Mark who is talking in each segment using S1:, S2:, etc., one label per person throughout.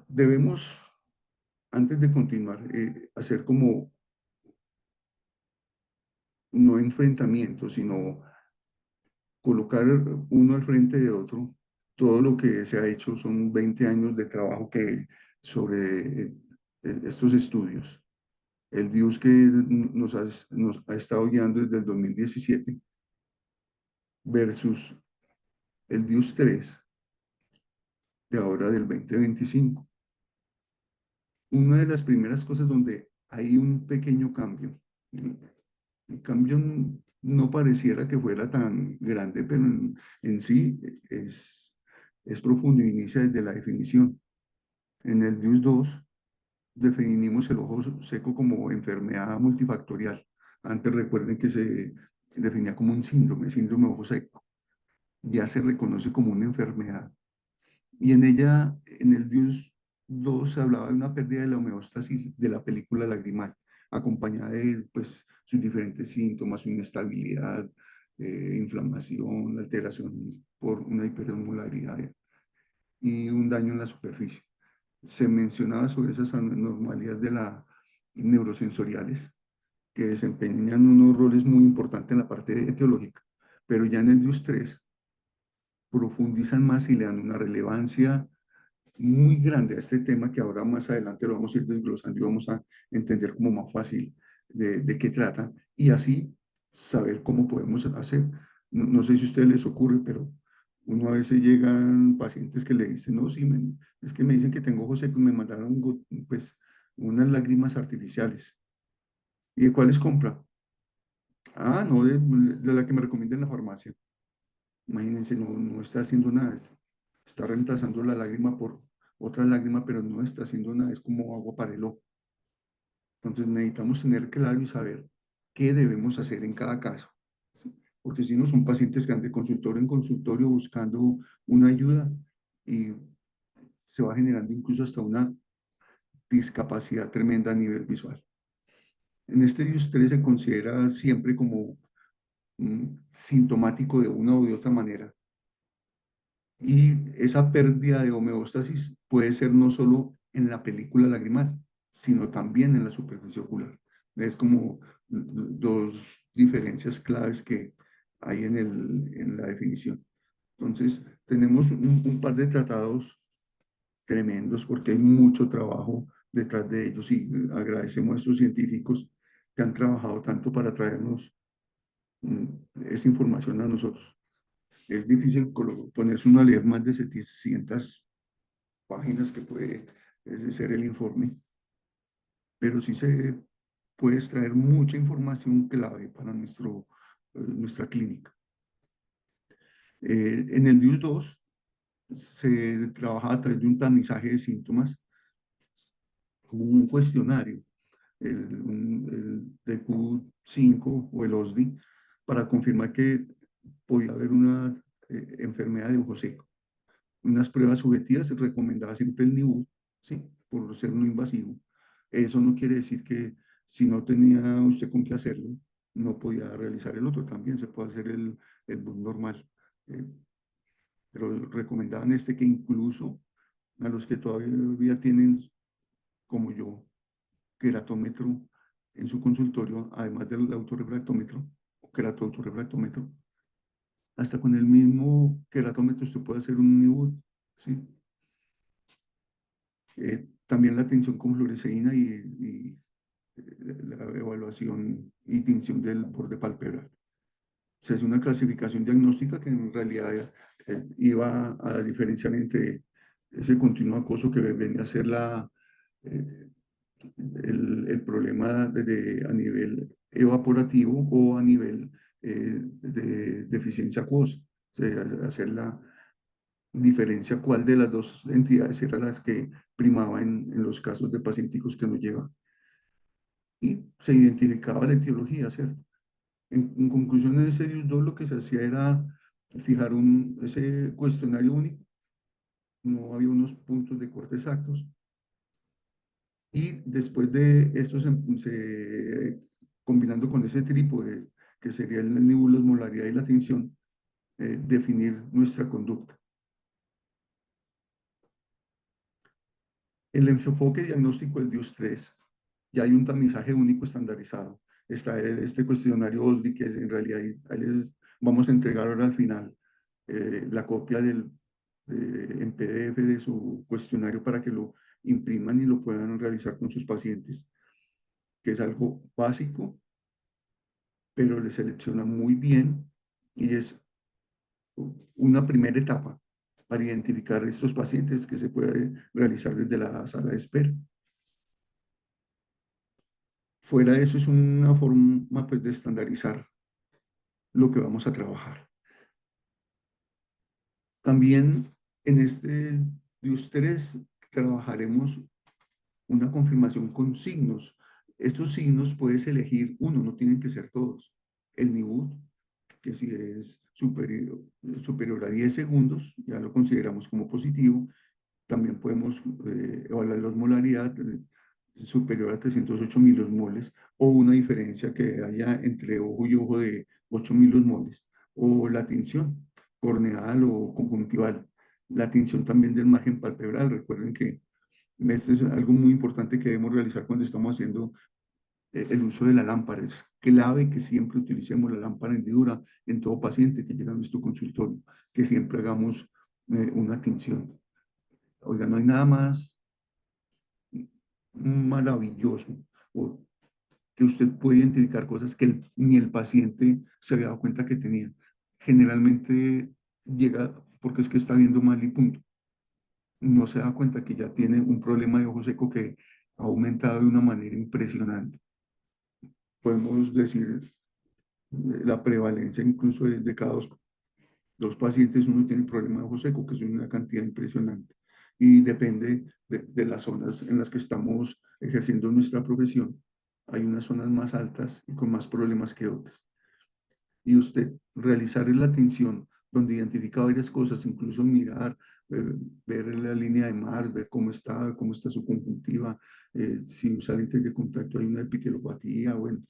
S1: Debemos, antes de continuar, hacer como no enfrentamientos, sino colocar uno al frente de otro. Todo lo que se ha hecho son 20 años de trabajo sobre estos estudios. El DIUS que nos ha estado guiando desde el 2017 versus el DIUS 3 de ahora del 2025. Una de las primeras cosas donde hay un pequeño cambio, el cambio no pareciera que fuera tan grande, pero en sí es profundo y inicia desde la definición. En el DIUS 2 definimos el ojo seco como enfermedad multifactorial. Antes recuerden que se definía como un síndrome de ojo seco. Ya se reconoce como una enfermedad. Y en ella, en el Dios 2, se hablaba de una pérdida de la homeostasis de la película lagrimal, acompañada de pues, sus diferentes síntomas, su inestabilidad, inflamación, alteración por una hiperosmolaridad y un daño en la superficie. Se mencionaba sobre esas anormalidades de la neurosensoriales que desempeñan unos roles muy importantes en la parte etiológica, pero ya en el DIUS 3 profundizan más y le dan una relevancia muy grande a este tema que ahora más adelante lo vamos a ir desglosando y vamos a entender como más fácil de qué trata y así saber cómo podemos hacer. No sé si a ustedes les ocurre, pero uno a veces llegan pacientes que le dicen, no, sí, es que me dicen que tengo ojos secos y me mandaron pues unas lágrimas artificiales. ¿Y de cuáles compra? Ah, no, de la que me recomienda en la farmacia. Imagínense, no está haciendo nada, está reemplazando la lágrima por otra lágrima, pero no está haciendo nada, es como agua para el ojo. Entonces necesitamos tener claro y saber qué debemos hacer en cada caso, ¿sí? Porque si no son pacientes que andan de consultorio en consultorio buscando una ayuda y se va generando incluso hasta una discapacidad tremenda a nivel visual. En este DIUS-3 se considera siempre como sintomático de una u de otra manera. Y esa pérdida de homeostasis puede ser no solo en la película lagrimal, sino también en la superficie ocular. Es como dos diferencias claves que hay en la definición. Entonces, tenemos un par de tratados tremendos porque hay mucho trabajo detrás de ellos y agradecemos a estos científicos que han trabajado tanto para traernos mm, esta información a nosotros. Es difícil ponerse uno a leer más de 700 páginas que puede ser el informe, pero sí se puede extraer mucha información clave para nuestra clínica. En el DIUS 2 se trabaja a través de un tamizaje de síntomas, como un cuestionario, el DQ5 o el OSDI, para confirmar que podía haber una enfermedad de ojo seco. Unas pruebas subjetivas recomendadas siempre el NIBU, ¿sí? Por ser no invasivo. Eso no quiere decir que si no tenía usted con qué hacerlo, no podía realizar el otro. También se puede hacer el BUS normal. Eh, pero recomendaban este que incluso a los que todavía tienen, como yo, queratómetro en su consultorio, además del autorrefractómetro o queratoautorrefractómetro, hasta con el mismo queratómetro usted puede hacer un NIBUD, ¿sí? También la tinción con fluoresceína la evaluación y tinción del borde palpebral. Se hace una clasificación diagnóstica que en realidad iba a diferenciar entre ese continuo acoso que venía a ser eh, el problema a nivel evaporativo o a nivel de deficiencia acuosa. O sea, hacer la diferencia cuál de las dos entidades eran las que primaba en los casos de pacienticos que nos lleva. Y se identificaba la etiología, ¿cierto? En conclusión, en ese DIUS-2 lo que se hacía era fijar ese cuestionario único, no había unos puntos de corte exactos, y después de esto combinando con ese trípode, que sería el nivel, osmolaridad y la tensión, definir nuestra conducta. El enfoque diagnóstico del DIUS-3, ya hay un tamizaje único estandarizado. Está este cuestionario OSDI, que en realidad ahí les vamos a entregar ahora al final la copia en PDF de su cuestionario para que lo impriman y lo puedan realizar con sus pacientes, que es algo básico, pero le selecciona muy bien y es una primera etapa para identificar estos pacientes que se puede realizar desde la sala de espera. Fuera de eso es una forma pues, de estandarizar lo que vamos a trabajar. También en este de ustedes trabajaremos una confirmación con signos. Estos signos puedes elegir uno, no tienen que ser todos. El NIBUT, que si es superior a 10 segundos, ya lo consideramos como positivo. También podemos evaluar la osmolaridad superior a 308 milosmoles o una diferencia que haya entre ojo y ojo de 8 milosmoles o la tinción corneal o conjuntival. La tinción también del margen palpebral. Recuerden que este es algo muy importante que debemos realizar cuando estamos haciendo el uso de la lámpara. Es clave que siempre utilicemos la lámpara hendidura en todo paciente que llega a nuestro consultorio, que siempre hagamos una tinción. Oiga, no hay nada más maravilloso o que usted puede identificar cosas que ni el paciente se había dado cuenta que tenía. Generalmente llega porque es que está viendo mal y punto. No se da cuenta que ya tiene un problema de ojo seco que ha aumentado de una manera impresionante. Podemos decir la prevalencia incluso de cada dos pacientes, uno tiene problema de ojo seco, que es una cantidad impresionante. Y depende de las zonas en las que estamos ejerciendo nuestra profesión. Hay unas zonas más altas y con más problemas que otras. Y usted realizar la atención donde identifica varias cosas, incluso mirar, ver la línea de mar, ver cómo está su conjuntiva, si usa lentes de contacto hay una epitelopatía, bueno,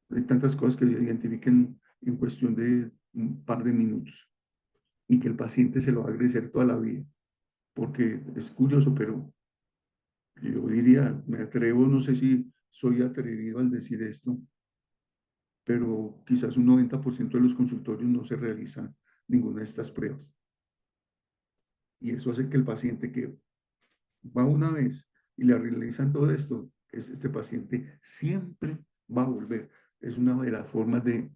S1: hay tantas cosas que se identifiquen en cuestión de un par de minutos y que el paciente se lo va a agradecer toda la vida, porque es curioso, pero yo diría, me atrevo, no sé si soy atrevido al decir esto, pero quizás un 90% de los consultorios no se realiza ninguna de estas pruebas. Y eso hace que el paciente que va una vez y le realizan todo esto, este paciente siempre va a volver. Es una de las formas de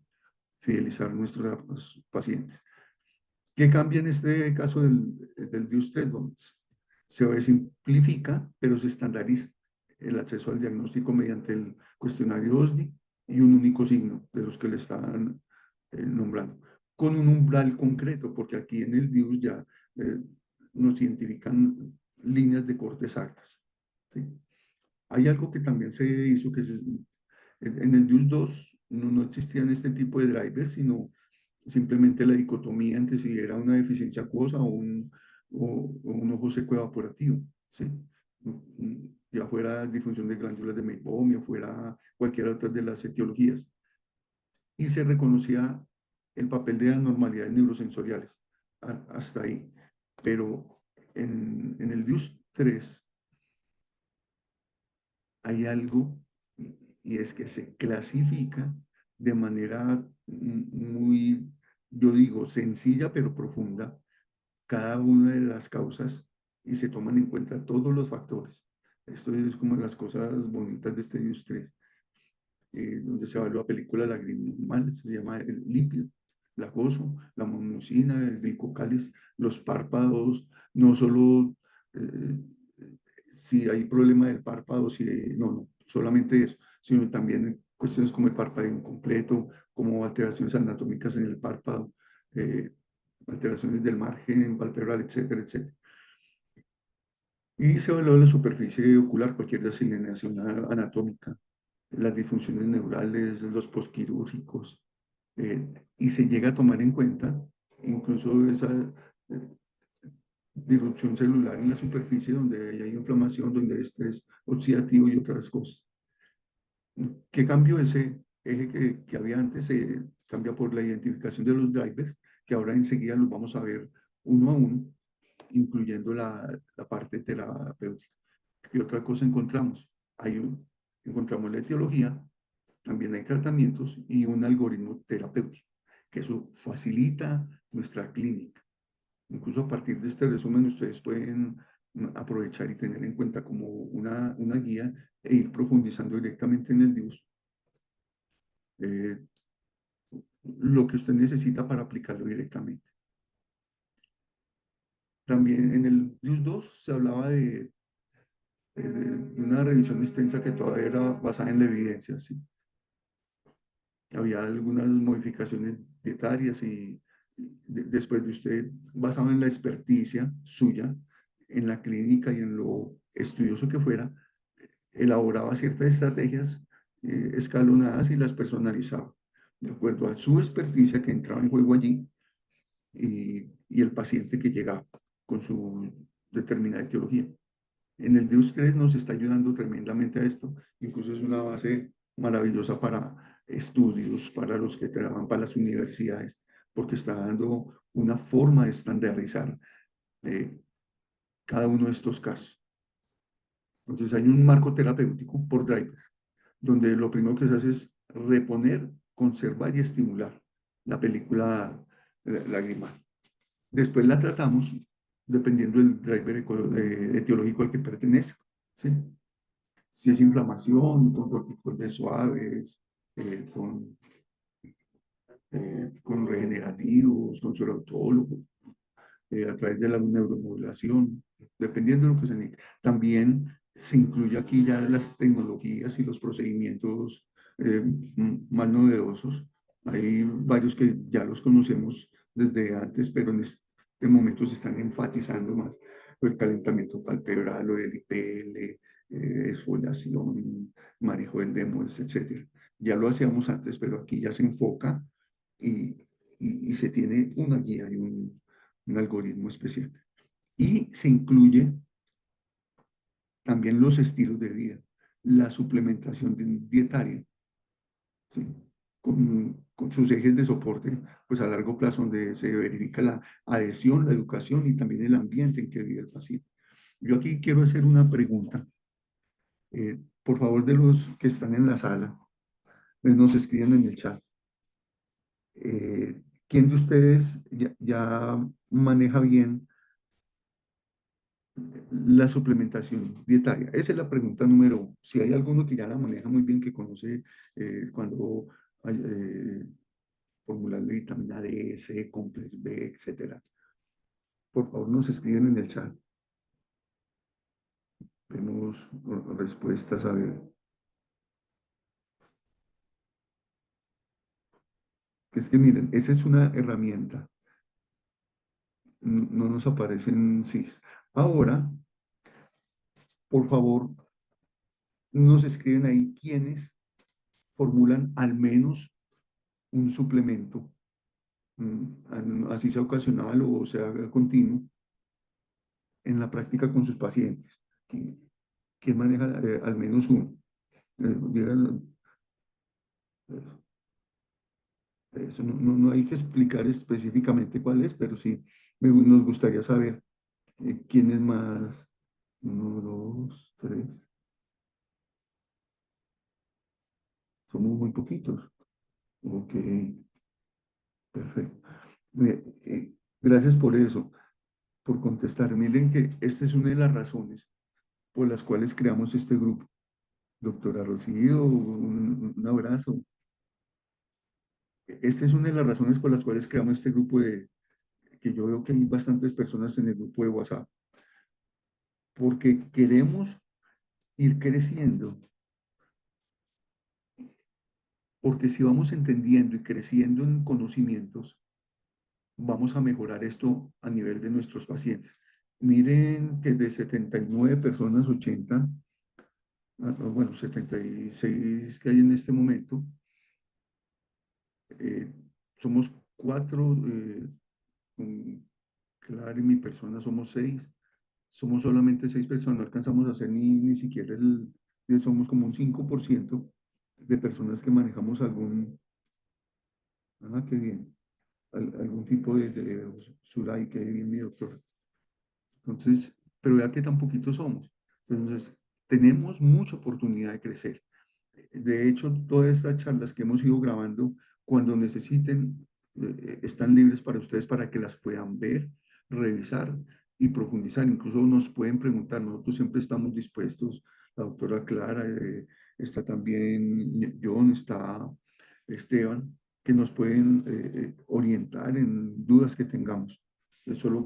S1: fidelizar a nuestros pacientes. ¿Qué cambia en este caso del DIUS-3? Bueno, se simplifica, pero se estandariza el acceso al diagnóstico mediante el cuestionario OSDI y un único signo de los que le están nombrando, con un umbral concreto, porque aquí en el DIUS ya eh, nos identifican líneas de corte exactas. ¿Sí? Hay algo que también se hizo, que es, en el DIUS 2 no existían este tipo de drivers, sino simplemente la dicotomía entre si era una deficiencia acuosa o un ojo seco evaporativo, ¿sí? Ya fuera disfunción de glándulas de Meibomian, fuera cualquiera otra de las etiologías. Y se reconocía el papel de anormalidades neurosensoriales, hasta ahí. Pero en el DIUS 3 hay algo y es que se clasifica de manera muy, yo digo, sencilla pero profunda cada una de las causas y se toman en cuenta todos los factores. Esto es como las cosas bonitas de este DIUS 3, donde se evalúa película lagrimal, se llama el lípido, la gozo, la mucina, el glicocáliz, los párpados, no solo eh, si hay problema del párpado, si no, solamente eso, sino también cuestiones como el párpado incompleto, como alteraciones anatómicas en el párpado, eh, alteraciones del margen palpebral, etcétera, etcétera. Y se evalúa la superficie ocular, cualquier desilienación anatómica, las disfunciones neurales, los posquirúrgicos, y se llega a tomar en cuenta incluso esa eh, disrupción celular en la superficie donde hay inflamación, donde hay estrés oxidativo y otras cosas. ¿Qué cambio ese eje que había antes? Se cambia por la identificación de los drivers, que ahora enseguida los vamos a ver uno a uno, incluyendo la parte terapéutica. ¿Qué otra cosa encontramos? Encontramos la etiología, también hay tratamientos y un algoritmo terapéutico, que eso facilita nuestra clínica. Incluso a partir de este resumen, ustedes pueden aprovechar y tener en cuenta como una guía e ir profundizando directamente en el DIUS, eh, lo que usted necesita para aplicarlo directamente. También en el DIUS 2 se hablaba de una revisión extensa que todavía era basada en la evidencia, ¿sí? Había algunas modificaciones dietarias y después de usted, basado en la experticia suya, en la clínica y en lo estudioso que fuera, elaboraba ciertas estrategias escalonadas y las personalizaba, de acuerdo a su experticia que entraba en juego allí y el paciente que llegaba con su determinada etiología. En el Deus 3 nos está ayudando tremendamente a esto, incluso es una base maravillosa para estudios, para los que trabajan para las universidades, porque está dando una forma de estandarizar eh, cada uno de estos casos. Entonces hay un marco terapéutico por driver, donde lo primero que se hace es reponer, conservar y estimular la película lagrimal. Después la tratamos dependiendo del driver etiológico al que pertenece, ¿sí? Si es inflamación, con corticoides suaves, eh, con, con regenerativos, con suero autólogo, a través de la neuromodulación, dependiendo de lo que se necesite. También se incluye aquí ya las tecnologías y los procedimientos más novedosos. Hay varios que ya los conocemos desde antes, pero en este momento se están enfatizando más. El calentamiento palpebral, o el IPL, exfoliación, manejo del demos, etcétera. Ya lo hacíamos antes, pero aquí ya se enfoca y, y se tiene una guía y un algoritmo especial. Y se incluye también los estilos de vida, la suplementación dietaria, ¿sí? Con sus ejes de soporte, pues a largo plazo, donde se verifica la adhesión, la educación y también el ambiente en que vive el paciente. Yo aquí quiero hacer una pregunta. Por favor, de los que están en la sala, nos escriben en el chat. ¿Quién de ustedes ya maneja bien la suplementación dietaria? Esa es la pregunta número uno. Si hay alguno que ya la maneja muy bien, que conoce cuando formular la vitamina D, C, complex B, etcétera. Por favor, nos escriben en el chat. Vemos respuestas a ver. Que es que miren, esa es una herramienta. No nos aparecen CIS. Ahora, por favor, nos escriben ahí quienes formulan al menos un suplemento, así sea ocasional o sea continuo, en la práctica con sus pacientes. ¿Quién maneja al menos uno? Digan, eso no hay que explicar específicamente cuál es, pero sí nos gustaría saber quién es más. Uno, dos, tres. Somos muy poquitos. Ok, perfecto. Gracias por eso, por contestar. Miren que esta es una de las razones por las cuales creamos este grupo. Doctora Rocío, un abrazo. Esta es una de las razones por las cuales creamos este grupo que yo veo que hay bastantes personas en el grupo de WhatsApp, porque queremos ir creciendo, porque si vamos entendiendo y creciendo en conocimientos, vamos a mejorar esto a nivel de nuestros pacientes. Miren que de 79 personas, 80, bueno, 76 que hay en este momento, eh, somos cuatro, Clara y mi persona somos seis, somos solamente seis personas, no alcanzamos a hacer ni siquiera somos como un 5% de personas que manejamos qué bien, algún tipo de Surai, qué bien mi doctor. Entonces, pero vea que tan poquitos somos. Entonces, tenemos mucha oportunidad de crecer. De hecho, todas estas charlas que hemos ido grabando, cuando necesiten, están libres para ustedes para que las puedan ver, revisar y profundizar. Incluso nos pueden preguntar, nosotros siempre estamos dispuestos. La doctora Clara, está también John, está Esteban, que nos pueden orientar en dudas que tengamos. Eso lo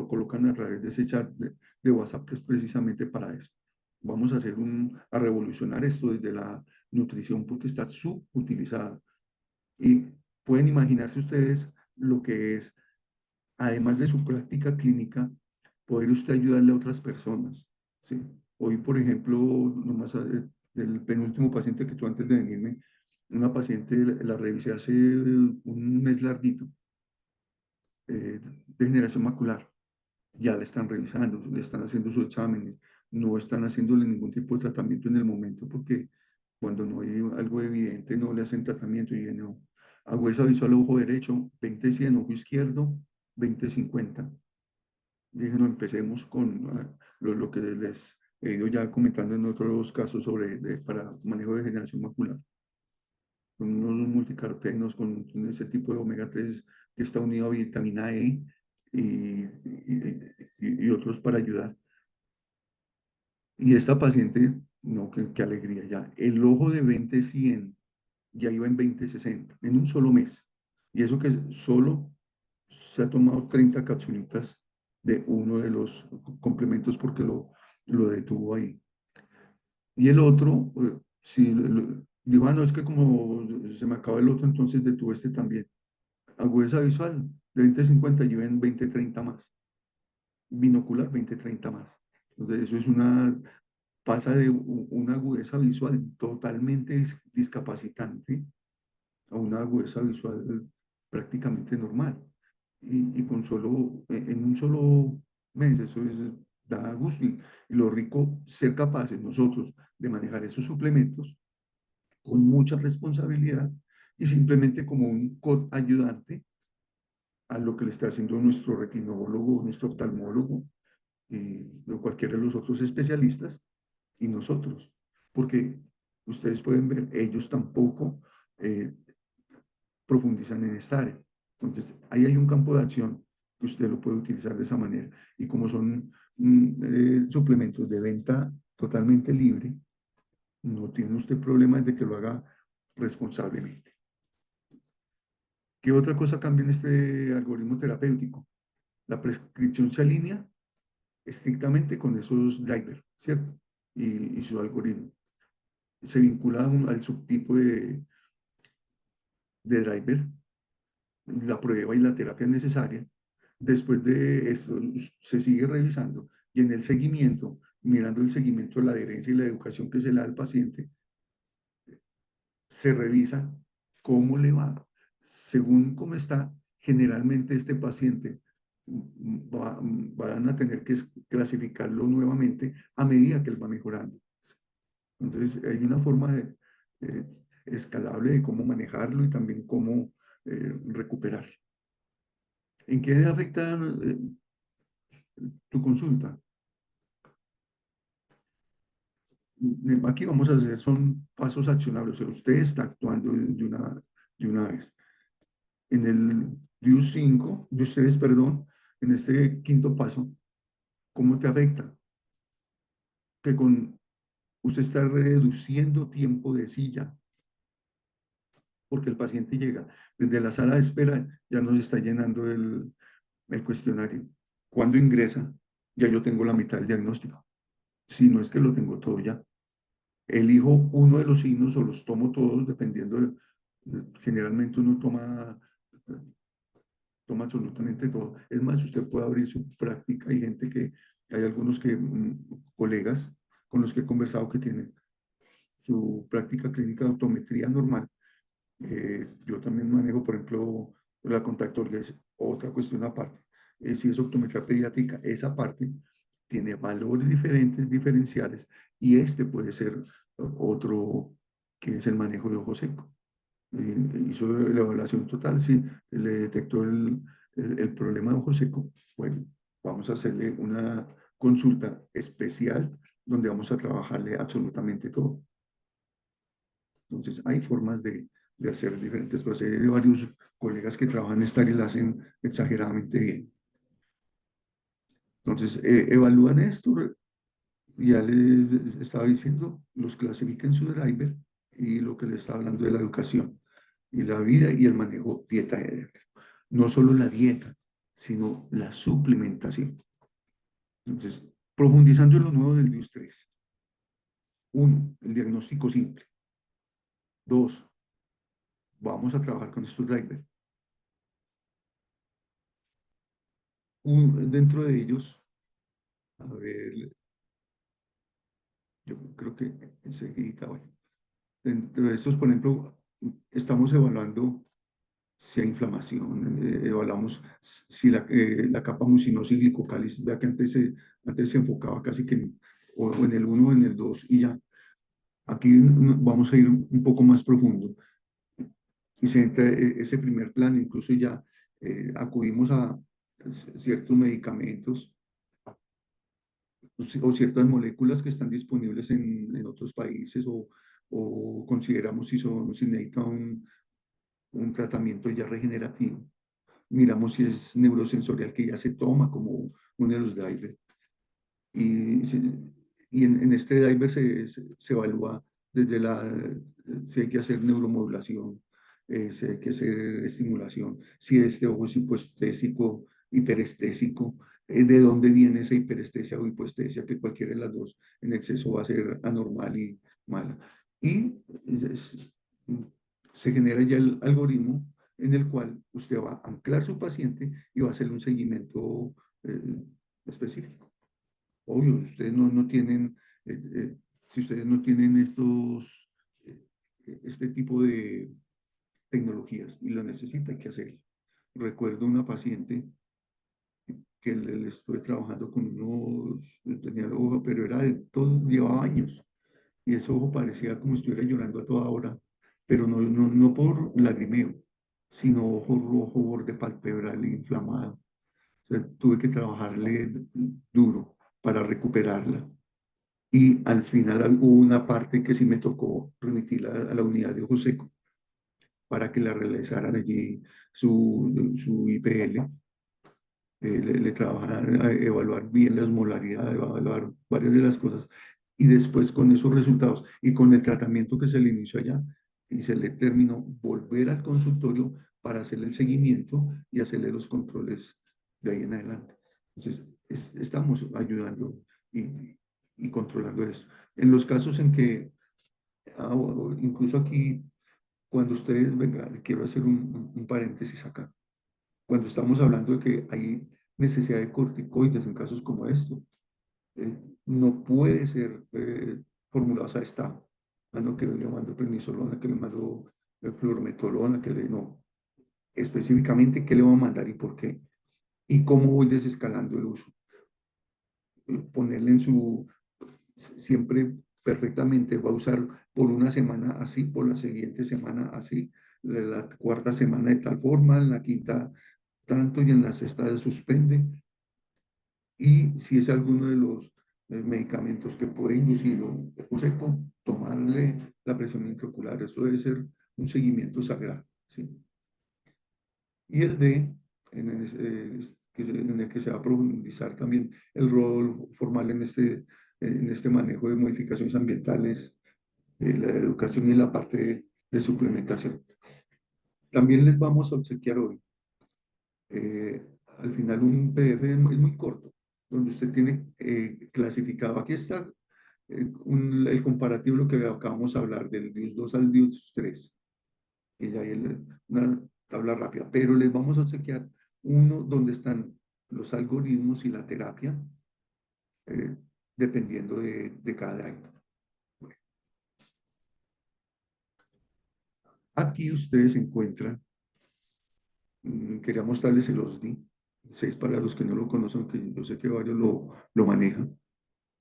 S1: colocan a través de ese chat de WhatsApp, que es precisamente para eso. Vamos a a revolucionar esto desde la nutrición porque está subutilizada. Y pueden imaginarse ustedes lo que es, además de su práctica clínica, poder usted ayudarle a otras personas. ¿Sí? Hoy, por ejemplo, nomás del penúltimo paciente que tuve antes de venirme, una paciente la revisé hace un mes larguito, de generación macular. Ya la están revisando, le están haciendo sus exámenes, no están haciéndole ningún tipo de tratamiento en el momento porque cuando no hay algo evidente no le hacen tratamiento y no. Agudeza visual ojo derecho, 20/100, ojo izquierdo, 20/50. Dije, no, empecemos con lo que les he ido ya comentando en otros casos para manejo de generación macular, con unos multicarotenos, con ese tipo de omega 3 que está unido a vitamina E y otros para ayudar. Y esta paciente, no, qué alegría ya. El ojo de 20/100 ya iba en 20/60 en un solo mes. Y eso que solo se ha tomado 30 capsulitas de uno de los complementos porque lo detuvo ahí. Y el otro, sí, dijo, no, es que como se me acaba el otro, entonces detuve este también. Agudeza visual de 20/50 y en 20/30 más. Binocular 20/30 más. Entonces eso es pasa de una agudeza visual totalmente discapacitante a una agudeza visual prácticamente normal. Y con en un solo mes, da gusto. Y lo rico, ser capaces nosotros de manejar esos suplementos con mucha responsabilidad y simplemente como un ayudante a lo que le está haciendo nuestro retinólogo, nuestro oftalmólogo, o cualquiera de los otros especialistas, y nosotros. Porque ustedes pueden ver, ellos tampoco eh, profundizan en esta área. Entonces, ahí hay un campo de acción que usted lo puede utilizar de esa manera. Y como son suplementos de venta totalmente libre, no tiene usted problemas de que lo haga responsablemente. ¿Qué otra cosa cambia en este algoritmo terapéutico? La prescripción se alinea estrictamente con esos drivers, ¿cierto? Y su algoritmo. Se vincula al subtipo de driver, la prueba y la terapia necesaria. Después de esto, se sigue revisando y en el seguimiento, mirando el seguimiento de la adherencia y la educación que se le da al paciente, se revisa cómo le va. Según cómo está, generalmente este paciente van a tener que clasificarlo nuevamente a medida que él va mejorando. Entonces, hay una forma eh, escalable de cómo manejarlo y también cómo recuperarlo. ¿En qué afecta tu consulta? Aquí vamos a hacer, son pasos accionables, o sea, usted está actuando de una vez. En el DIU 5, de ustedes, perdón, en este quinto paso, ¿cómo te afecta? Que usted está reduciendo tiempo de silla, porque el paciente llega desde la sala de espera, ya nos está llenando el cuestionario. Cuando ingresa, ya yo tengo la mitad del diagnóstico. Si no es que lo tengo todo ya. Elijo uno de los signos o los tomo todos, dependiendo generalmente uno toma absolutamente todo. Es más, usted puede abrir su práctica. Hay gente hay algunos colegas con los que he conversado que tienen su práctica clínica de optometría normal. Yo también manejo, por ejemplo, la contactoría, es otra cuestión aparte. Si es optometría pediátrica, esa parte tiene valores diferentes, diferenciales, y este puede ser otro que es el manejo de ojo seco. Hizo la evaluación total, sí, le detectó el problema de ojo seco. Bueno, vamos a hacerle una consulta especial donde vamos a trabajarle absolutamente todo. Entonces, hay formas de hacer diferentes cosas. Hay varios colegas que trabajan esta y la hacen exageradamente bien. Entonces, evalúan esto, ya les estaba diciendo, los clasifiquen su driver y lo que les estaba hablando de la educación y la vida y el manejo dieta de driver. No solo la dieta, sino la suplementación. Entonces, profundizando en lo nuevo del DIUS 3. Uno, el diagnóstico simple. Dos, vamos a trabajar con estos drivers. Dentro de ellos, a ver, yo creo que enseguida, bueno, dentro de estos, por ejemplo, estamos evaluando si hay inflamación, evaluamos si la capa mucinosa y glicocalis, vea que antes se enfocaba casi que o en el uno o en el 2 y ya. Aquí vamos a ir un poco más profundo y se entra ese primer plan, incluso ya acudimos a ciertos medicamentos o ciertas moléculas que están disponibles en otros países o consideramos si necesita un tratamiento ya regenerativo. Miramos si es neurosensorial que ya se toma como uno de los drivers. Y, y en este driver se evalúa desde si hay que hacer neuromodulación, si hay que hacer estimulación, si este ojo es hipoestésico, hiperestésico, de dónde viene esa hiperestesia o hipoestesia, que cualquiera de las dos en exceso va a ser anormal y mala. Y se genera ya el algoritmo en el cual usted va a anclar su paciente y va a hacer un seguimiento específico. Obvio, ustedes no tienen, si ustedes no tienen eh, este tipo de tecnologías y lo necesitan, hay que hacerlo. Recuerdo una paciente que le estuve trabajando con tenía el ojo, pero era de todo, llevaba años, y ese ojo parecía como si estuviera llorando a toda hora, pero no por lagrimeo, sino ojo rojo, borde palpebral inflamado. O sea, tuve que trabajarle duro para recuperarla. Y al final hubo una parte que sí me tocó remitirla a la unidad de ojo seco para que la realizaran allí su IPL, le trabajaran a evaluar bien la osmolaridad, evaluar varias de las cosas. Y después con esos resultados y con el tratamiento que se le inició allá y se le terminó, volver al consultorio para hacerle el seguimiento y hacerle los controles de ahí en adelante. Entonces, estamos ayudando y controlando esto. En los casos en que, incluso aquí, cuando ustedes, venga, quiero hacer un paréntesis acá, cuando estamos hablando de que hay necesidad de corticoides en casos como esto, no puede ser formulados a esta, no que le mando prednisolona, que le mando fluorometolona, que le no, específicamente qué le voy a mandar y por qué, y cómo voy desescalando el uso. Ponerle en siempre perfectamente, va a usar por una semana así, por la siguiente semana así, la cuarta semana de tal forma, en la quinta tanto y en la sexta suspende. Y si es alguno de los medicamentos que puede inducir un seco, tomarle la presión intraocular. Eso debe ser un seguimiento sagrado. ¿Sí? Y el D, en el que se va a profundizar también el rol formal en este manejo de modificaciones ambientales, la educación y la parte de suplementación. También les vamos a obsequiar hoy, al final, un PDF es muy corto, donde usted tiene clasificado, aquí está el comparativo, lo que acabamos de hablar, del DIUS 2 al DIUS 3, que ya hay una tabla rápida, pero les vamos a obsequiar uno donde están los algoritmos y la terapia, eh, dependiendo de cada driver. Bueno, aquí ustedes encuentran, quería mostrarles el OSDI, 6 para los que no lo conocen, que yo sé que varios lo manejan.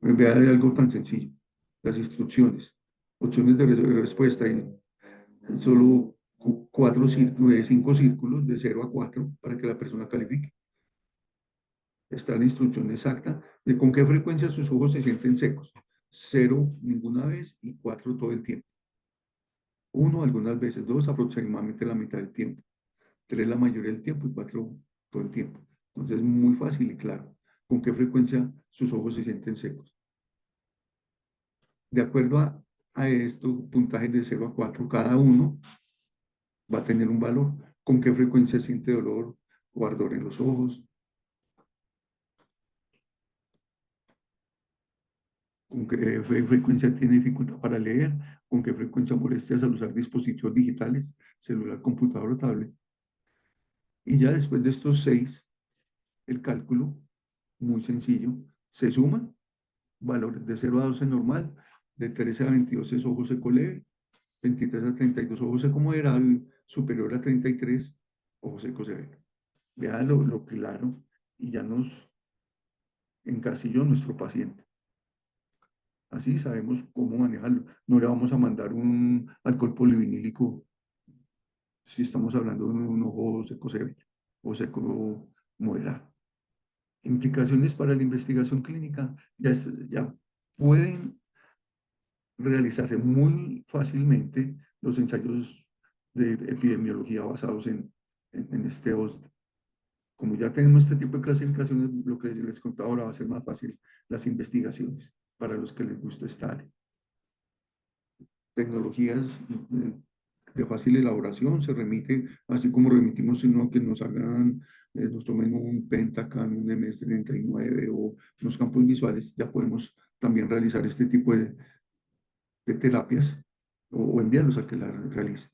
S1: Vea de algo tan sencillo, las instrucciones, opciones de respuesta y solo cinco círculos de 0 a 4 para que la persona califique. Está la instrucción exacta de con qué frecuencia sus ojos se sienten secos. 0 ninguna vez y 4 todo el tiempo. 1 algunas veces, 2 aproximadamente la mitad del tiempo, 3 la mayoría del tiempo y 4 todo el tiempo. Entonces, muy fácil y claro. ¿Con qué frecuencia sus ojos se sienten secos? De acuerdo a esto, puntajes de 0 a 4 cada uno va a tener un valor. ¿Con qué frecuencia siente dolor o ardor en los ojos? ¿Con qué frecuencia tiene dificultad para leer? ¿Con qué frecuencia molestias al usar dispositivos digitales, celular, computador o tablet? Y ya después de estos 6, el cálculo, muy sencillo, se suman valores de 0 a 12 normal, de 13 a 22 es ojo seco leve, 23 a 32 ojo seco moderado y superior a 33 ojo seco severo. Vea lo claro y ya nos encasilló nuestro paciente. Así sabemos cómo manejarlo. No le vamos a mandar un alcohol polivinílico si estamos hablando de un ojo seco severo o seco moderado. Implicaciones para la investigación clínica ya pueden realizarse muy fácilmente los ensayos de epidemiología basados en este OSDE. Como ya tenemos este tipo de clasificaciones, lo que les contaba ahora va a ser más fácil las investigaciones para los que les gusta esta área. Tecnologías de fácil elaboración, se remite, así como remitimos, sino que nos hagan, nos tomen un Pentacan, un MS-39 o los campos visuales, ya podemos también realizar este tipo de terapias o enviarlos a que la realicen.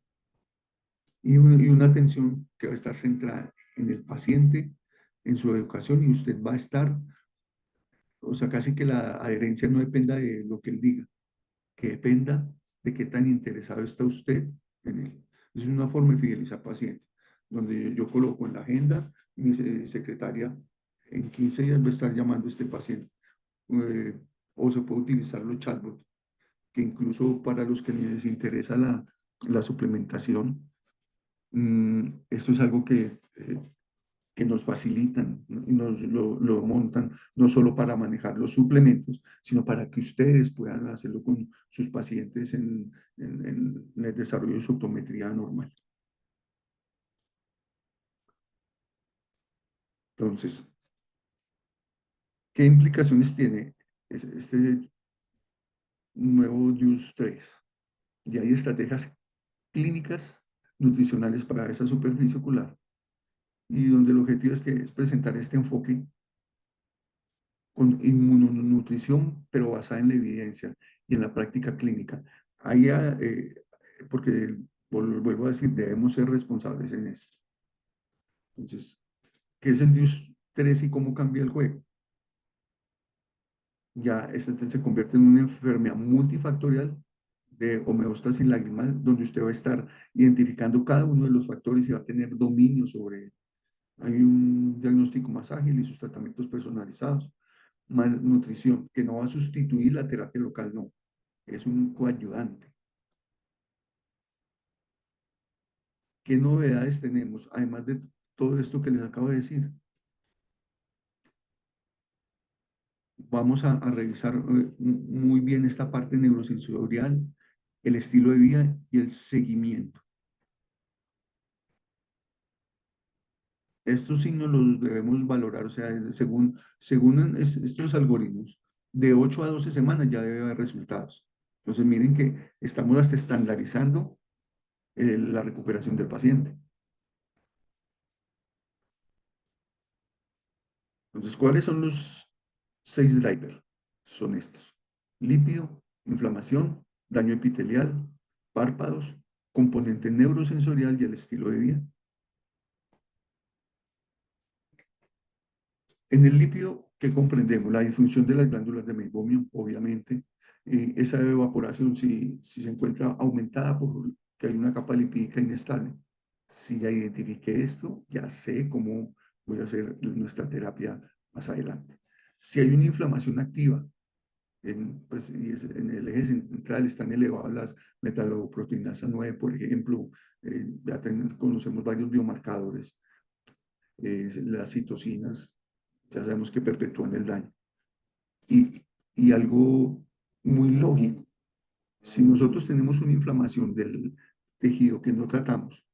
S1: Y una atención que va a estar centrada en el paciente, en su educación, y usted va a estar, o sea, casi que la adherencia no dependa de lo que él diga, que dependa de qué tan interesado está usted en él. Es una forma de fidelizar paciente, donde yo coloco en la agenda, mi secretaria en 15 días va a estar llamando a este paciente. Eh, o se puede utilizar los chatbots, que incluso para los que les interesa la suplementación, esto es algo que nos facilitan, ¿no? Y nos lo montan no solo para manejar los suplementos, sino para que ustedes puedan hacerlo con sus pacientes en el desarrollo de su optometría normal. Entonces, ¿qué implicaciones tiene este nuevo JUICE 3? Y hay estrategias clínicas nutricionales para esa superficie ocular y donde el objetivo es presentar este enfoque con inmunonutrición, pero basada en la evidencia y en la práctica clínica. Ahí, porque vuelvo a decir, debemos ser responsables en eso. Entonces, ¿qué es el DIUS 3 y cómo cambia el juego? Ya este se convierte en una enfermedad multifactorial de homeostasis lagrimal, donde usted va a estar identificando cada uno de los factores y va a tener dominio sobre él. Hay un diagnóstico más ágil y sus tratamientos personalizados. Malnutrición, que no va a sustituir la terapia local, no, es un coayudante. ¿Qué novedades tenemos, además de todo esto que les acabo de decir? Vamos a revisar muy bien esta parte neurosensorial, el estilo de vida y el seguimiento. Estos signos los debemos valorar, o sea, según estos algoritmos, de 8 a 12 semanas ya debe haber resultados. Entonces, miren que estamos hasta estandarizando la recuperación del paciente. Entonces, ¿cuáles son los 6 drivers? Son estos: lípido, inflamación, daño epitelial, párpados, componente neurosensorial y el estilo de vida. En el lípido, ¿qué comprendemos? La disfunción de las glándulas de Meibomian, obviamente. Esa evaporación, si se encuentra aumentada por que hay una capa lipídica inestable. Si ya identifiqué esto, ya sé cómo voy a hacer nuestra terapia más adelante. Si hay una inflamación activa, pues, en el eje central están elevadas las metaloproteinasa 9, por ejemplo, ya conocemos varios biomarcadores, las citocinas, ya sabemos que perpetúan el daño. Y algo muy lógico. Si nosotros tenemos una inflamación del tejido que no tratamos,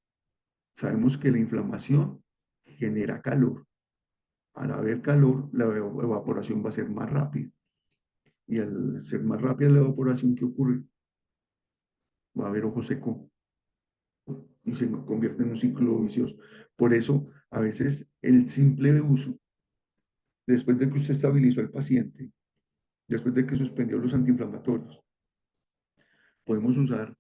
S1: sabemos que la inflamación genera calor. Al haber calor, la evaporación va a ser más rápida. Y al ser más rápida la evaporación, ¿qué ocurre? Va a haber ojo seco y se convierte en un ciclo vicioso. Por eso, a veces el simple uso, después de que usted estabilizó al paciente, después de que suspendió los antiinflamatorios, podemos usar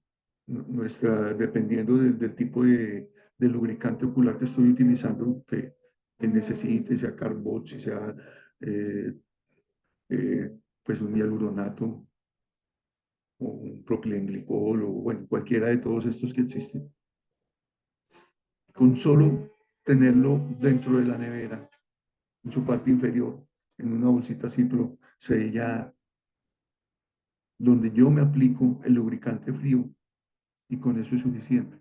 S1: nuestra, dependiendo del tipo de lubricante ocular que estoy utilizando, que necesite, sea carboxy, sea eh, eh, pues un hialuronato o un propilenglicol o bueno, cualquiera de todos estos que existen. Con solo tenerlo dentro de la nevera, en su parte inferior, en una bolsita Cipro sellada, donde yo me aplico el lubricante frío y con eso es suficiente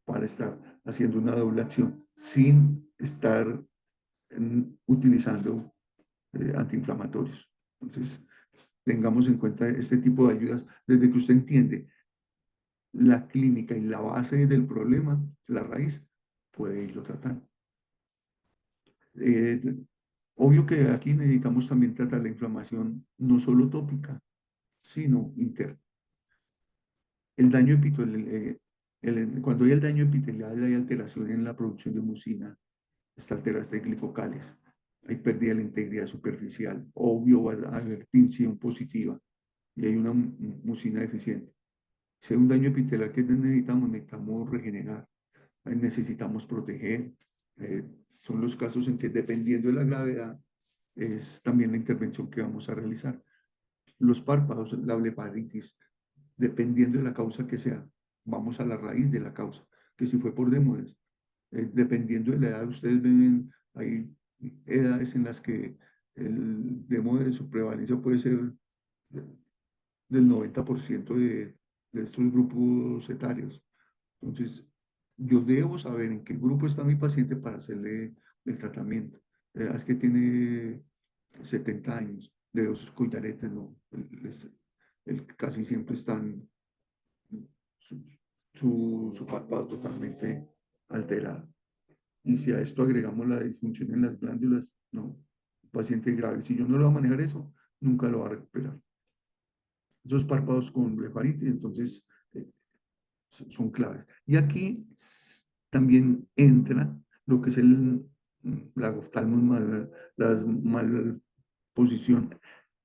S1: para estar haciendo una doble acción sin estar utilizando antiinflamatorios. Entonces, tengamos en cuenta este tipo de ayudas desde que usted entiende la clínica y la base del problema, la raíz, puede irlo tratando. Eh, Obvio que aquí necesitamos también tratar la inflamación no solo tópica, sino interna. El daño epitelial, cuando hay el daño epitelial hay alteración en la producción de mucina, está alterada de glicocales, hay pérdida de la integridad superficial, obvio va a haber tinción positiva y hay una mucina deficiente. Si hay un daño epitelial que necesitamos, necesitamos regenerar, necesitamos proteger. eh, Son los casos en que dependiendo de la gravedad es también la intervención que vamos a realizar. Los párpados, la blefaritis, dependiendo de la causa que sea, vamos a la raíz de la causa, que si fue por demodes, dependiendo de la edad, ustedes ven, hay edades en las que el demo de su prevalencia puede ser del 90% de estos grupos etarios. Entonces, yo debo saber en qué grupo está mi paciente para hacerle el tratamiento. Es que tiene 70 años, le veo sus collaretes, no, casi siempre están su, su párpado totalmente alterado. Y si a esto agregamos la disfunción en las glándulas, no, paciente grave. Si yo no lo voy a manejar eso, nunca lo va a recuperar. Esos párpados con blefaritis, entonces, son claves. Y aquí también entra lo que es la oftalmos mal, la mal posición,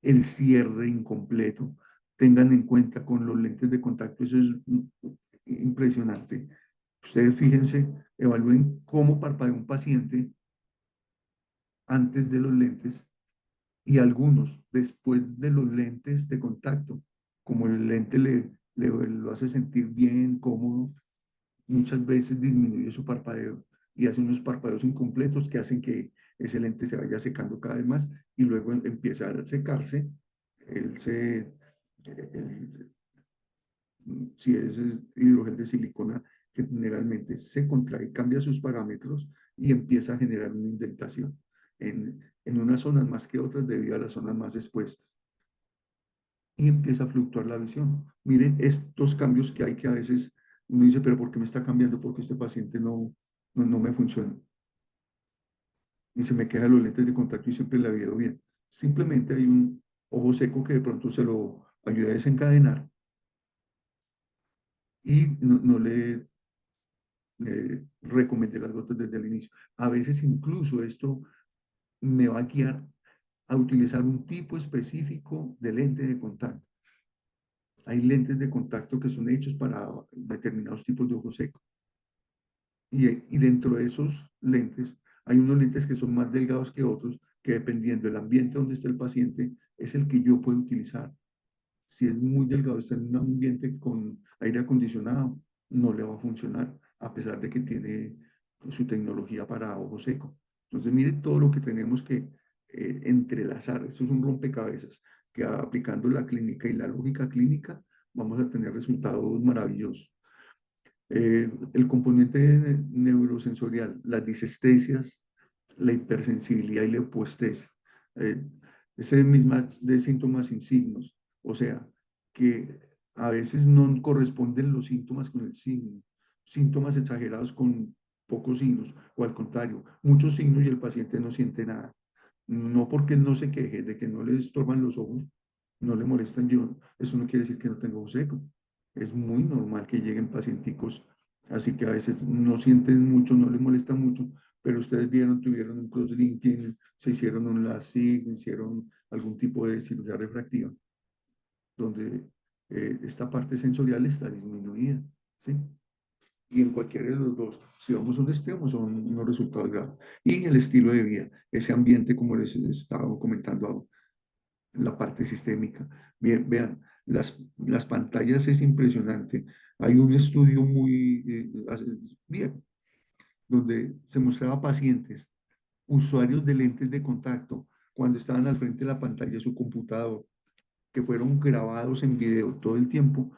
S1: el cierre incompleto. Tengan en cuenta con los lentes de contacto, eso es impresionante. Ustedes fíjense, evalúen cómo parpadea un paciente antes de los lentes y algunos después de los lentes de contacto. Como el lente lo hace sentir bien, cómodo, muchas veces disminuye su parpadeo y hace unos parpadeos incompletos que hacen que ese lente se vaya secando cada vez más y luego empieza a secarse. Él se, él- si es hidrogel de silicona, que generalmente se contrae, cambia sus parámetros y empieza a generar una indentación en unas zonas más que otras debido a las zonas más expuestas. Y empieza a fluctuar la visión. Mire estos cambios que hay que a veces uno dice, pero ¿por qué me está cambiando? Porque este paciente no me funciona. Y se me quedan los lentes de contacto y siempre le ha ido bien. Simplemente hay un ojo seco que de pronto se lo ayuda a desencadenar y no le recomendé las gotas desde el inicio. A veces incluso esto me va a guiar a utilizar un tipo específico de lente de contacto. Hay lentes de contacto que son hechos para determinados tipos de ojo seco. Y dentro de esos lentes, hay unos lentes que son más delgados que otros, que dependiendo del ambiente donde esté el paciente, es el que yo puedo utilizar. Si es muy delgado, está en un ambiente con aire acondicionado, no le va a funcionar, a pesar de que tiene su tecnología para ojo seco. Entonces, mire todo lo que tenemos que entrelazar. Esto es un rompecabezas, que aplicando la clínica y la lógica clínica, vamos a tener resultados maravillosos. El componente neurosensorial, las disestesias, la hipersensibilidad y la hipoestesia. Eh, Ese misma de síntomas sin signos, o sea, que a veces no corresponden los síntomas con el signo, síntomas exagerados con pocos signos, o al contrario, muchos signos y el paciente no siente nada. No porque él no se queje de que no le estorban los ojos, no le molestan, eso no quiere decir que no tenga ojo seco. Es muy normal que lleguen pacienticos, así que a veces no sienten mucho, no les molesta mucho, pero ustedes vieron, tuvieron un cross-linking, se hicieron un LASIK, hicieron algún tipo de cirugía refractiva, donde esta parte sensorial está disminuida, ¿sí? Y en cualquiera de los dos, si vamos a un extremo, son unos resultados graves. Y el estilo de vida, ese ambiente, como les estaba comentando, la parte sistémica. Bien, vean, las pantallas es impresionante. Hay un estudio muy bien, donde se mostraba pacientes, usuarios de lentes de contacto, cuando estaban al frente de la pantalla de su computador, que fueron grabados en video todo el tiempo,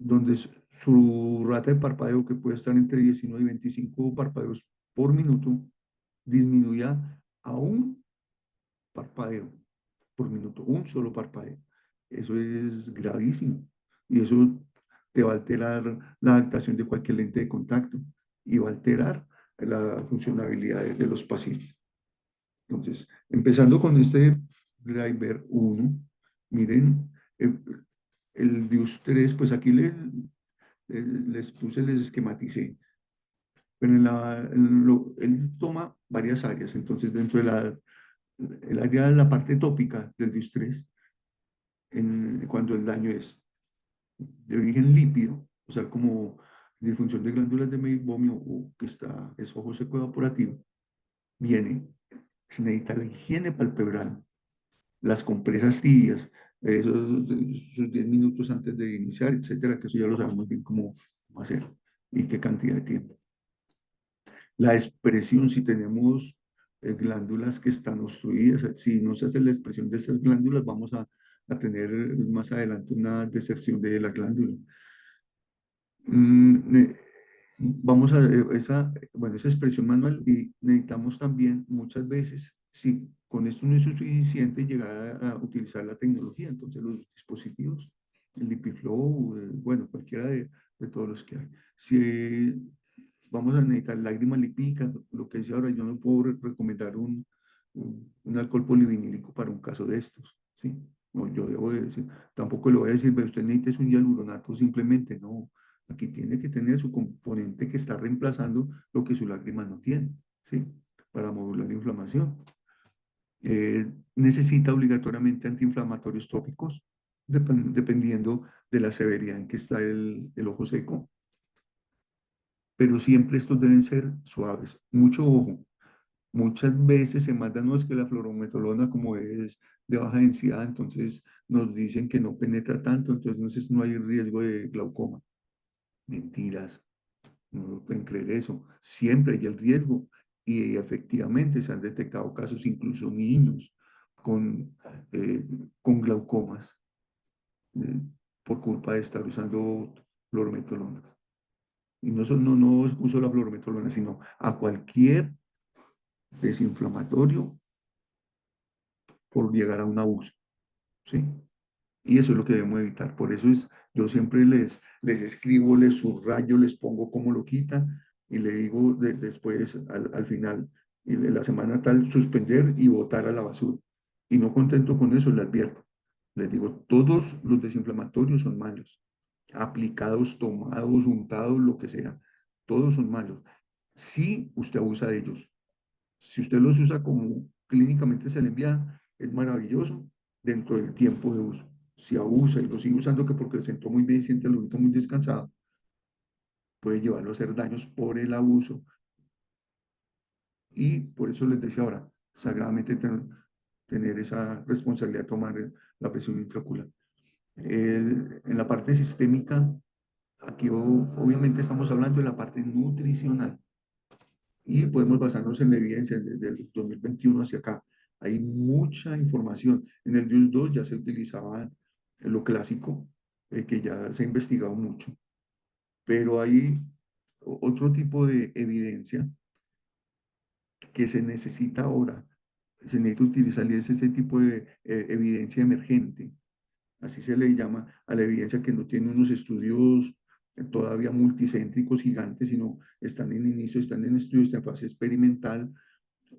S1: donde su rata de parpadeo, que puede estar entre 19 y 25 parpadeos por minuto, disminuía a un parpadeo por minuto, un solo parpadeo. Eso es gravísimo y eso te va a alterar la adaptación de cualquier lente de contacto y va a alterar la funcionalidad de los pacientes. Entonces, empezando con este driver 1, miren, el, el DIUS 3, pues aquí les puse, les esquematicé, pero él toma varias áreas, entonces dentro de el área de la parte tópica del DIUS 3, cuando el daño es de origen lípido, o sea, como disfunción de glándulas de meibomio o que es ojo seco evaporativo, viene, se necesita la higiene palpebral, las compresas tibias, esos 10 minutos antes de iniciar, etcétera, que eso ya lo sabemos bien cómo hacer y qué cantidad de tiempo. La expresión, si tenemos glándulas que están obstruidas, si no se hace la expresión de esas glándulas, vamos a tener más adelante una deserción de la glándula. Vamos a bueno, esa expresión manual y necesitamos también muchas veces, si con esto no es suficiente, llegar a utilizar la tecnología, entonces los dispositivos, el LipiFlow, bueno, cualquiera de todos los que hay. Si vamos a necesitar lágrimas lipídicas, lo que decía ahora, yo no puedo recomendar un alcohol polivinílico para un caso de estos, ¿sí? No, yo debo de decir, tampoco le voy a decir, "Ve, usted necesita es un hialuronato simplemente", no. Aquí tiene que tener su componente que está reemplazando lo que su lágrima no tiene, ¿sí? Para modular la inflamación. Necesita obligatoriamente antiinflamatorios tópicos, dependiendo de la severidad en que está el ojo seco, pero siempre estos deben ser suaves. Mucho ojo. Muchas veces se manda, no es que la fluorometolona como es de baja densidad, entonces nos dicen que no penetra tanto, entonces no hay riesgo de glaucoma. Mentiras. No pueden creer eso. Siempre hay el riesgo. Y efectivamente se han detectado casos, incluso niños, con, eh, con glaucomas eh, por culpa de estar usando fluorometolona. Y no uso la fluorometolona, sino a cualquier desinflamatorio por llegar a un abuso. ¿Sí? Y eso es lo que debemos evitar. Por eso yo siempre les escribo, les subrayo, les pongo cómo lo quita y le digo después, al final, y de la semana tal, suspender y botar a la basura. Y no contento con eso, le advierto. Les digo, todos los desinflamatorios son malos. Aplicados, tomados, untados, lo que sea. Todos son malos. Si usted abusa de ellos. Si usted los usa como clínicamente se le envía, es maravilloso dentro del tiempo de uso. Si abusa y lo sigue usando que porque le sentó muy bien y siente el ojito muy descansado, puede llevarlo a hacer daños por el abuso. Y por eso les decía ahora, sagradamente tener esa responsabilidad de tomar la presión intraocular. En la parte sistémica, aquí obviamente estamos hablando de la parte nutricional y podemos basarnos en la evidencia desde el 2021 hacia acá. Hay mucha información. En el DIUS 2 ya se utilizaba lo clásico, que ya se ha investigado mucho, pero hay otro tipo de evidencia que se necesita ahora. Se necesita utilizar ese tipo de evidencia emergente Así se le llama a la evidencia que no tiene unos estudios todavía multicéntricos gigantes, sino están en inicio, están en estudios de fase experimental,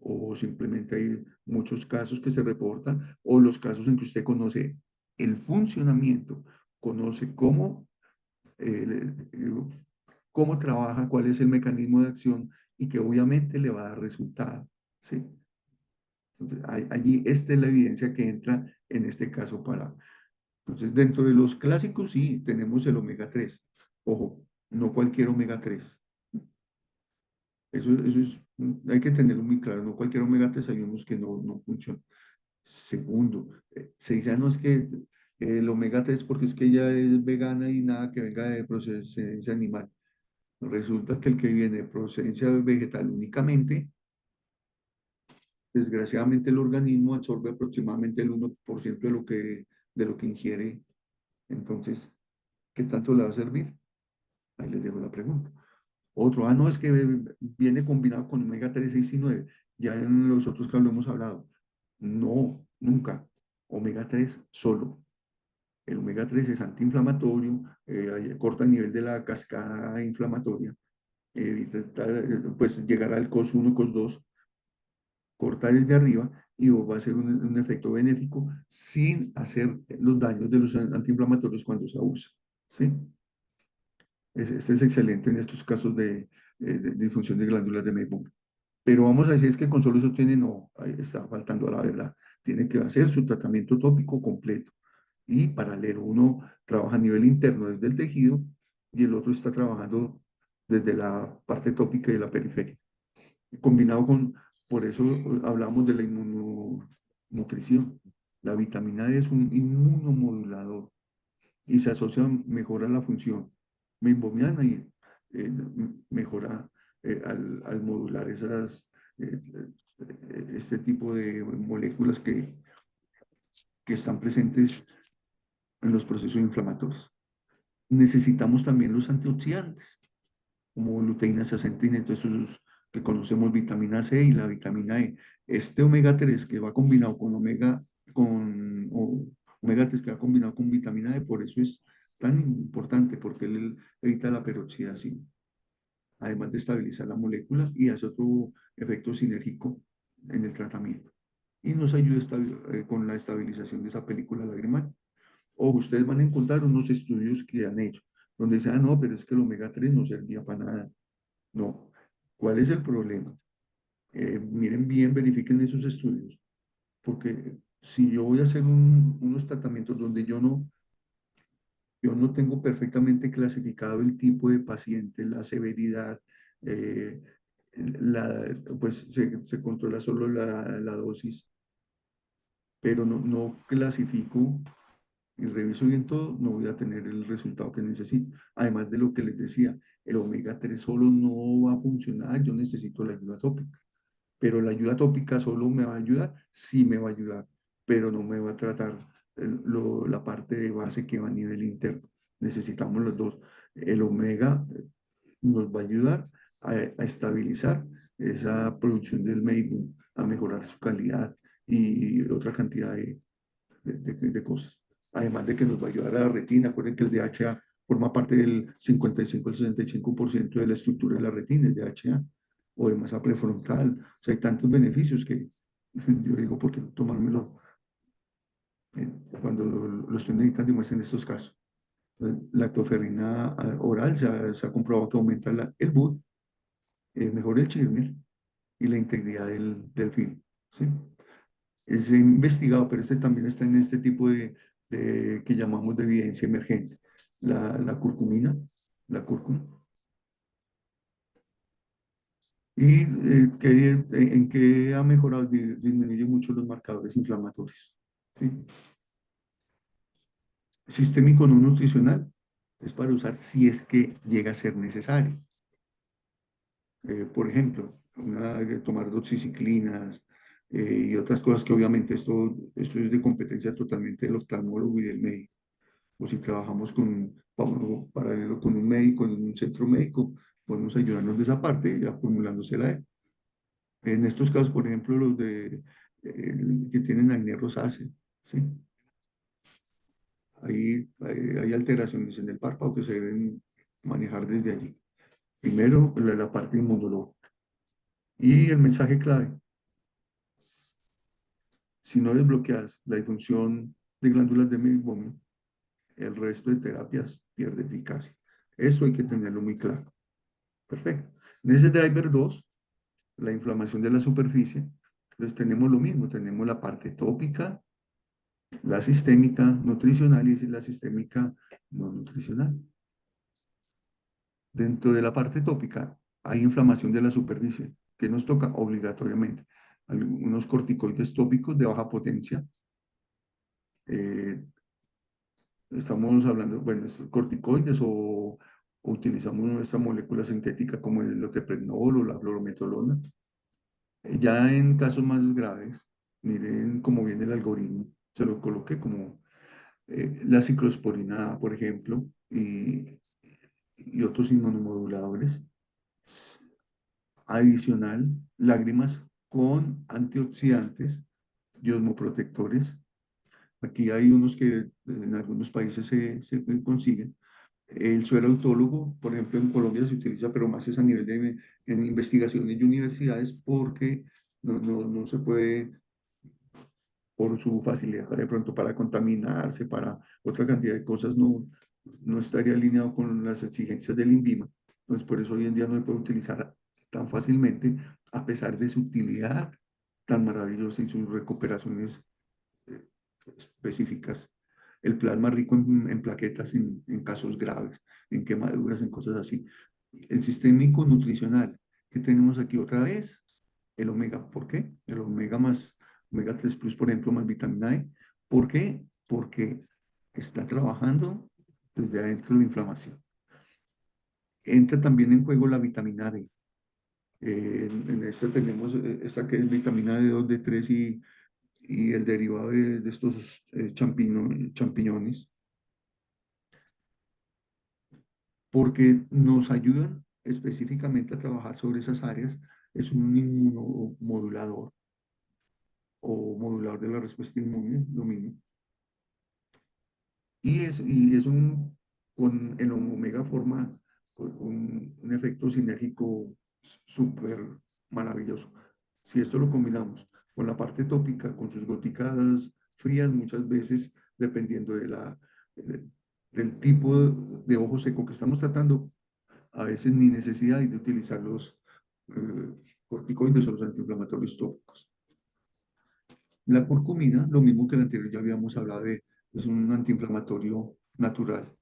S1: o simplemente hay muchos casos que se reportan, o los casos en que usted conoce el funcionamiento, conoce cómo trabaja, cuál es el mecanismo de acción y que obviamente le va a dar resultado. ¿Sí? Entonces, allí esta es la evidencia que entra en este caso para... Entonces, dentro de los clásicos, sí, tenemos el omega 3. Ojo, no cualquier omega 3. Eso es, hay que tenerlo muy claro, no cualquier omega 3 hay unos que no funcionan. Segundo, se dice, "Ah, no es que el omega 3 porque es que ella es vegana y nada que venga de procedencia animal. Resulta que el que viene de procedencia vegetal únicamente, desgraciadamente el organismo absorbe aproximadamente el 1% de lo que ingiere. Entonces, ¿qué tanto le va a servir? Ahí les dejo la pregunta. Otro, no, es que viene combinado con omega 3 6 y 9. Ya en los otros que lo hemos hablado. No, nunca. Omega 3 solo. El omega 3 es antiinflamatorio, corta el nivel de la cascada inflamatoria, evita pues, llegar al COS-1, COS-2, corta desde arriba y va a hacer un efecto benéfico sin hacer los daños de los antiinflamatorios cuando se abusa. ¿Sí? Este es excelente en estos casos de disfunción de glándulas de Maybourne. Pero vamos a decir es que con solo eso tiene, no, ahí está faltando a la verdad. Tiene que hacer su tratamiento tópico completo. Y paralelo, uno trabaja a nivel interno desde el tejido y el otro está trabajando desde la parte tópica y la periferia. Combinado con, por eso hablamos de la inmunonutrición. La vitamina D es un inmunomodulador y se asocia mejor a la función meibomiana y mejora al modular eh, este tipo de moléculas que están presentes en los procesos inflamatorios. Necesitamos también los antioxidantes, como luteína, zeaxantina, entonces esos que conocemos, vitamina C y la vitamina E. Este omega 3 que va combinado con omega 3 que va combinado con vitamina E, por eso es tan importante, porque él evita la peroxidación, además de estabilizar la molécula y hace otro efecto sinérgico en el tratamiento. Y nos ayuda con la estabilización de esa película lagrimal. O ustedes van a encontrar unos estudios que han hecho, donde dicen, no, pero es que el omega 3 no servía para nada. No. ¿Cuál es el problema? Miren bien, verifiquen esos estudios, porque si yo voy a hacer unos tratamientos donde yo no tengo perfectamente clasificado el tipo de paciente, la severidad, eh, pues se controla solo la dosis, pero no clasifico y reviso bien todo, no voy a tener el resultado que necesito. Además de lo que les decía, el omega 3 solo no va a funcionar, yo necesito la ayuda tópica. Pero la ayuda tópica solo me va a ayudar, sí me va a ayudar, pero no me va a tratar la parte de base que va a nivel interno. Necesitamos los dos. El omega nos va a ayudar a estabilizar esa producción del MEIBU, a mejorar su calidad y otra cantidad de cosas. Además de que nos va a ayudar a la retina. Acuérdense que el DHA forma parte del 55 al 65% de la estructura de la retina, el DHA, o de masa prefrontal. O sea, hay tantos beneficios que yo digo, ¿por qué no tomármelo cuando lo estoy necesitando y más en estos casos? Lactoferrina oral se ha comprobado que aumenta el BUD, mejora el Schirmer y la integridad del film. ¿Sí? Es investigado, pero este también está en este tipo que llamamos de evidencia emergente. La curcumina, la cúrcuma. ¿Y en qué ha mejorado? Disminuye mucho los marcadores inflamatorios. ¿Sí? Sistémico no nutricional es para usar si es que llega a ser necesario. Por ejemplo, tomar doxiciclinas y otras cosas que obviamente esto es de competencia totalmente del oftalmólogo y del médico. O si trabajamos paralelo con un médico en un centro médico, podemos ayudarnos de esa parte, ya formulándosela a él. En estos casos, por ejemplo, los que tienen acné rosácea, ¿sí? hay alteraciones en el párpado que se deben manejar desde allí. Primero, la parte inmunológica. Y el mensaje clave, si no desbloqueas la disfunción de glándulas de Meibomian, el resto de terapias pierde eficacia. Eso hay que tenerlo muy claro. Perfecto. En ese driver 2, la inflamación de la superficie, entonces tenemos lo mismo, tenemos la parte tópica, la sistémica nutricional y la sistémica no nutricional. Dentro de la parte tópica hay inflamación de la superficie, que nos toca obligatoriamente. Algunos corticoides tópicos de baja potencia. eh, Estamos hablando, bueno, corticoides o utilizamos esta molécula sintética como el loteprednol o la fluorometolona. Ya en casos más graves, miren cómo viene el algoritmo. Se lo coloqué como la ciclosporina, por ejemplo, y otros inmunomoduladores. Adicional, lágrimas con antioxidantes y osmoprotectores. Aquí hay unos que en algunos países se consiguen. El suero autólogo, por ejemplo, en Colombia se utiliza, pero más es a nivel de en investigaciones y universidades porque no se puede por su facilidad de pronto para contaminarse, para otra cantidad de cosas, no estaría alineado con las exigencias del INVIMA. Entonces, por eso hoy en día no se puede utilizar tan fácilmente, a pesar de su utilidad tan maravillosa y sus recuperaciones eh, específicas. El plasma rico en plaquetas en casos graves, en quemaduras, en cosas así. El sistémico nutricional que tenemos aquí otra vez, el omega. ¿Por qué? El omega más omega 3 plus, por ejemplo, más vitamina E. ¿Por qué? Porque está trabajando desde adentro de la inflamación. Entra también en juego la vitamina D. En esta tenemos esta que es vitamina D2, D3 y el derivado de estos champiñones, porque nos ayudan específicamente a trabajar sobre esas áreas. Es un inmunomodulador o modulador de la respuesta inmune, lo mismo. Y es con el omega forma un efecto sinérgico súper maravilloso. Si esto lo combinamos con la parte tópica, con sus goticas frías, muchas veces, dependiendo de- del tipo de ojo seco que estamos tratando, a veces ni necesidad hay de utilizar los eh, corticoides o los antiinflamatorios tópicos. La curcumina, lo mismo que el anterior, ya habíamos hablado es un antiinflamatorio natural.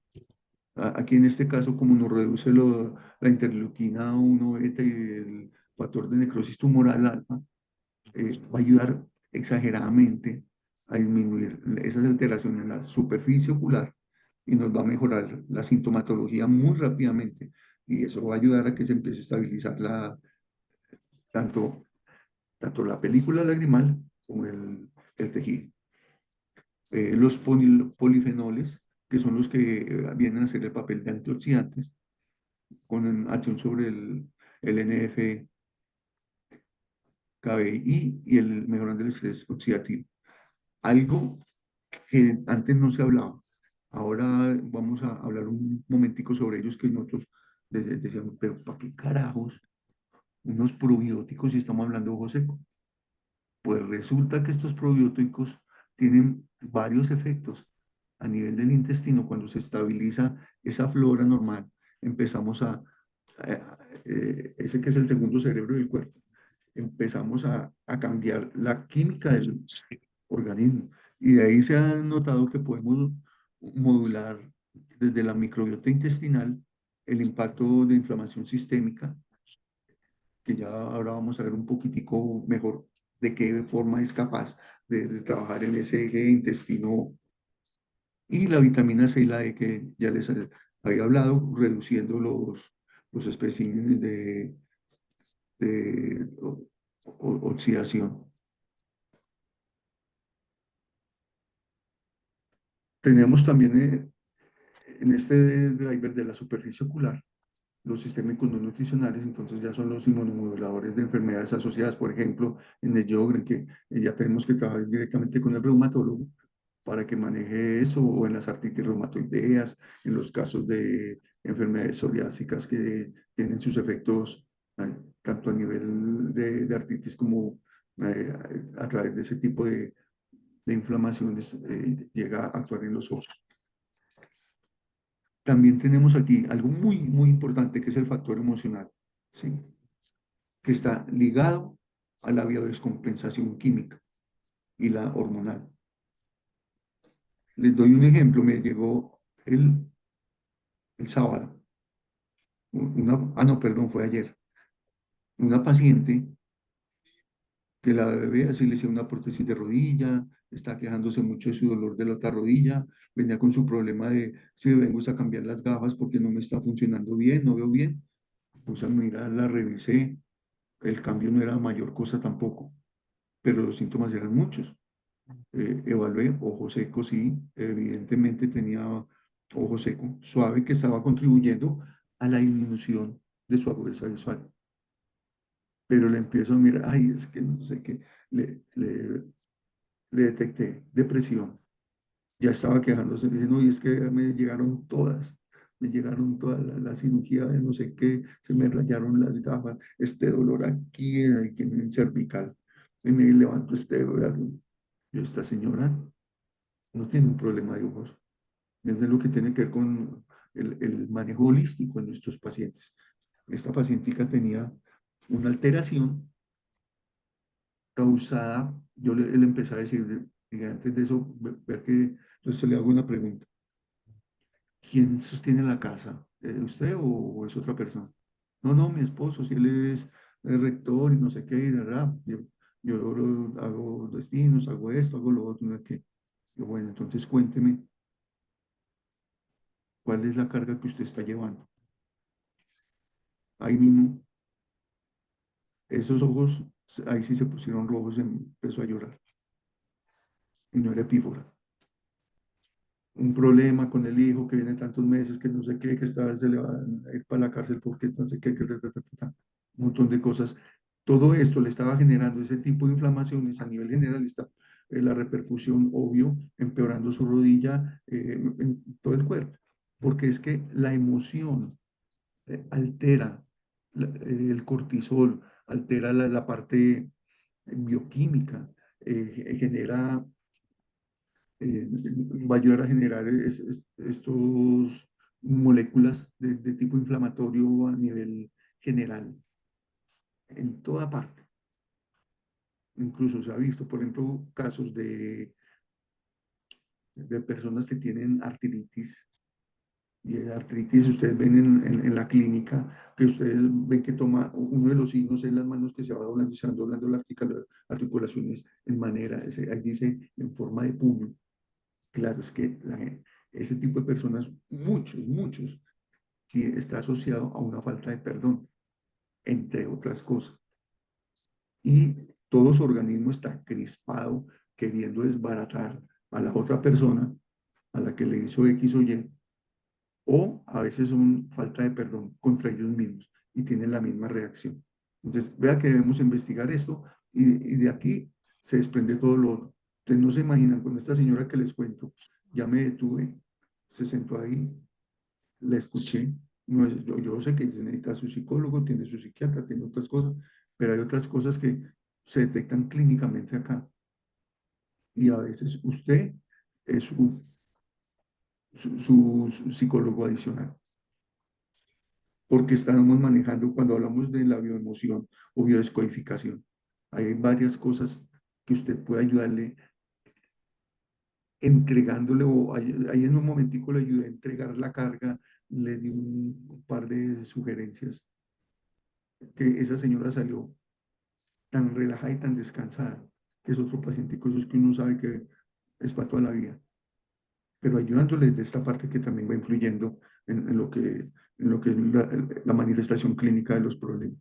S1: Aquí en este caso, como nos reduce la interleuquina 1 beta y el factor de necrosis tumoral alfa, va a ayudar exageradamente a disminuir esas alteraciones en la superficie ocular y nos va a mejorar la sintomatología muy rápidamente. Y eso va a ayudar a que se empiece a estabilizar tanto, tanto la película lagrimal como el tejido. Los polifenoles, que son los que vienen a hacer el papel de antioxidantes, con acción sobre el NF-κB y el mejorando el estrés oxidativo. Algo que antes no se hablaba. Ahora vamos a hablar un momentico sobre ellos que nosotros decíamos, pero ¿para qué carajos unos probióticos si estamos hablando de ojo seco? Pues resulta que estos probióticos tienen varios efectos a nivel del intestino. Cuando se estabiliza esa flora normal, empezamos ese que es el segundo cerebro del cuerpo, empezamos a cambiar la química del organismo. Y de ahí se ha notado que podemos modular desde la microbiota intestinal el impacto de inflamación sistémica, que ya ahora vamos a ver un poquitico mejor de qué forma es capaz de trabajar en ese eje intestino, y la vitamina C y la E que ya les había hablado, reduciendo los especímenes de oxidación. Tenemos también en este driver de la superficie ocular los sistémicos no nutricionales, entonces ya son los inmunomoduladores de enfermedades asociadas, por ejemplo, en el Sjögren, que ya tenemos que trabajar directamente con el reumatólogo, para que maneje eso, o en las artritis reumatoideas, en los casos de enfermedades psoriásicas que tienen sus efectos tanto a nivel de artritis como eh, a través de ese tipo de inflamaciones, llega a actuar en los ojos. También tenemos aquí algo muy, muy importante que es el factor emocional, ¿sí? Que está ligado a la biodescompensación química y la hormonal. Les doy un ejemplo, me llegó el sábado, no, perdón, fue ayer, una paciente que la bebé así le hicieron una prótesis de rodilla, está quejándose mucho de su dolor de la otra rodilla, venía con su problema de si vengo a cambiar las gafas porque no me está funcionando bien, no veo bien, pues a mirar, la revisé, el cambio no era mayor cosa tampoco, pero los síntomas eran muchos. Evalué ojo seco, sí, evidentemente tenía ojo seco, suave, que estaba contribuyendo a la disminución de su agudeza visual. Pero le empiezo a mirar, ay, es que no sé qué, le detecté depresión. Ya estaba quejándose, diciendo, y es que me llegaron todas la cirugía de no sé qué, se me rayaron las gafas, este dolor aquí en el cervical, y me levanto este brazo. Yo, esta señora no tiene un problema de ojos, es de lo que tiene que ver con el manejo holístico en nuestros pacientes. Esta pacientica tenía una alteración causada, le empecé a decir, y antes de eso, ver que, entonces le hago una pregunta. ¿Quién sostiene la casa? ¿Usted o es otra persona? No, no, mi esposo, si él es el rector y no sé qué, y yo hago destinos, hago esto, hago lo otro, no sé qué. Yo, bueno, entonces cuénteme, ¿cuál es la carga que usted está llevando? Ahí mismo, esos ojos, ahí sí se pusieron rojos y empezó a llorar. Y no era epífora. Un problema con el hijo que viene tantos meses, que no sé qué, que se le va a ir para la cárcel porque no sé qué, un montón de cosas. Todo esto le estaba generando ese tipo de inflamaciones a nivel general, está la repercusión, obvio, empeorando su rodilla, en todo el cuerpo, porque es que la emoción altera el cortisol, altera la parte bioquímica, genera va a ayudar a generar estos moléculas de tipo inflamatorio a nivel general, en toda parte. Incluso se ha visto, por ejemplo, casos de personas que tienen artritis. Y artritis, ustedes ven en la clínica que ustedes ven que toma uno de los signos en las manos que se va doblando y se van doblando las articulaciones en manera, ahí dice en forma de puño. Claro, es que ese tipo de personas, muchos, que está asociado a una falta de perdón, entre otras cosas. Y todo su organismo está crispado, queriendo desbaratar a la otra persona, a la que le hizo X o Y, o a veces son falta de perdón contra ellos mismos y tienen la misma reacción. Entonces, vea que debemos investigar esto y de aquí se desprende todo lo otro. Ustedes no se imaginan, con esta señora que les cuento, ya me detuve, se sentó ahí, la escuché. No es, yo sé que necesita su psicólogo, tiene su psiquiatra, tiene otras cosas, pero hay otras cosas que se detectan clínicamente acá. Y a veces usted es su psicólogo adicional, porque estamos manejando cuando hablamos de la bioemoción o biodescodificación. Hay varias cosas que usted puede ayudarle entregándole o ahí en un momentico le ayudé a entregar la carga, le di un par de sugerencias, que esa señora salió tan relajada y tan descansada, que es otro paciente esos que uno sabe que es para toda la vida, pero ayudándole de esta parte que también va influyendo en lo que es la manifestación clínica de los problemas.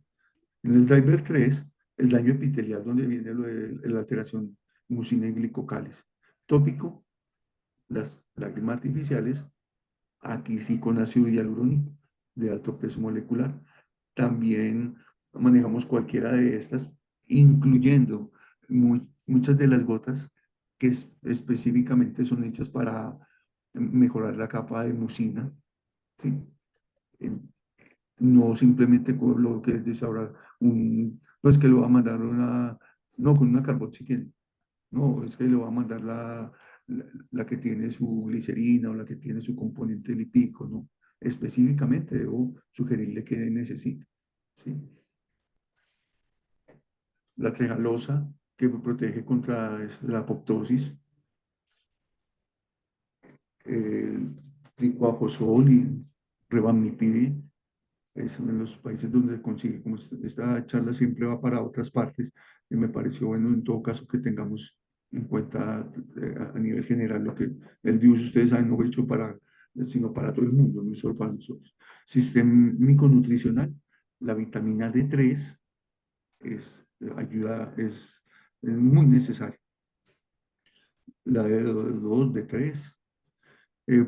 S1: En el driver 3 el daño epitelial, donde viene lo de la alteración mucina y glicocales. Tópico, las lágrimas artificiales, aquí sí con ácido hialurónico de alto peso molecular. También manejamos cualquiera de estas, incluyendo muchas de las gotas que específicamente son hechas para mejorar la capa de mucina, ¿sí? Eh, no simplemente con lo que dice ahora, no es que lo va a mandar no, con una carboxy, no, es que le va a mandar la que tiene su glicerina o la que tiene su componente lipídico, ¿no? Específicamente debo sugerirle que necesite, ¿sí? La trealosa, que protege contra la apoptosis, el licuafosol y revamipide, es uno de los países donde se consigue, como esta charla siempre va para otras partes, y me pareció bueno en todo caso que tengamos en cuenta a nivel general lo que el virus, ustedes saben, no es hecho para, sino para todo el mundo, no es solo para nosotros. Sistémico nutricional, la vitamina D3 es muy necesaria. La D2, D3,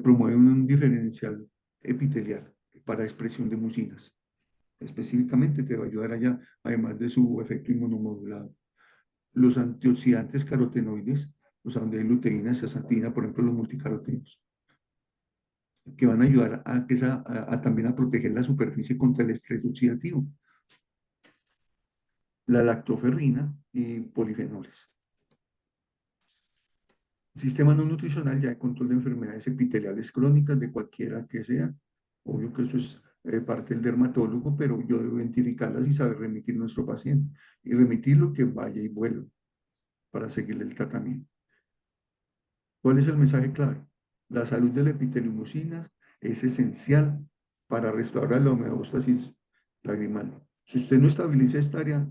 S1: promueve un diferencial epitelial para expresión de mucinas. Específicamente te va a ayudar allá, además de su efecto inmunomodulado. Los antioxidantes carotenoides, o sea, donde hay luteína, zeaxantina, por ejemplo, los multicarotenos, que van a ayudar también a proteger la superficie contra el estrés oxidativo, la lactoferrina y polifenoles. Sistema no nutricional ya de control de enfermedades epiteliales crónicas de cualquiera que sea. Obvio que eso es parte del dermatólogo, pero yo debo identificarlas y saber remitir a nuestro paciente y remitirlo que vaya y vuelva para seguirle el tratamiento. ¿Cuál es el mensaje clave? La salud del epitelio mucinas es esencial para restaurar la homeostasis lagrimal. Si usted no estabiliza esta área,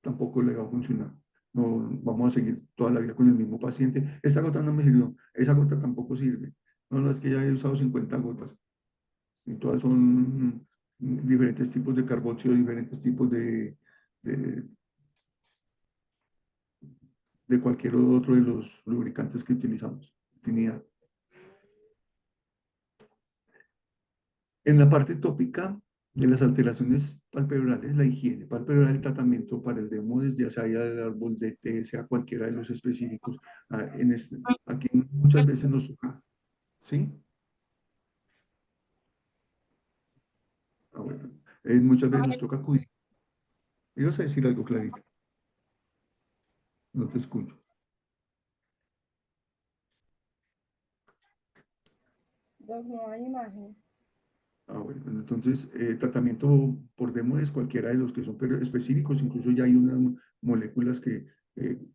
S1: tampoco le va a funcionar. No vamos a seguir toda la vida con el mismo paciente. Esta gota no me sirvió, esa gota tampoco sirve. No, no, es que ya he usado 50 gotas y todas son diferentes tipos de carboxio, diferentes tipos de, de cualquier otro de los lubricantes que utilizamos. Tenía. En la parte tópica de las alteraciones palpebrales, la higiene palpebral, el tratamiento para el demodes, ya sea del árbol de té, sea cualquiera de los específicos. Aquí muchas veces nos toca, ¿sí? Bueno, muchas veces nos toca acudir. Ibas a decir algo, Clarita, no te escucho.
S2: Dos, no hay imagen.
S1: Bueno, entonces, tratamiento por demodes, cualquiera de los que son pero específicos, incluso ya hay unas moléculas que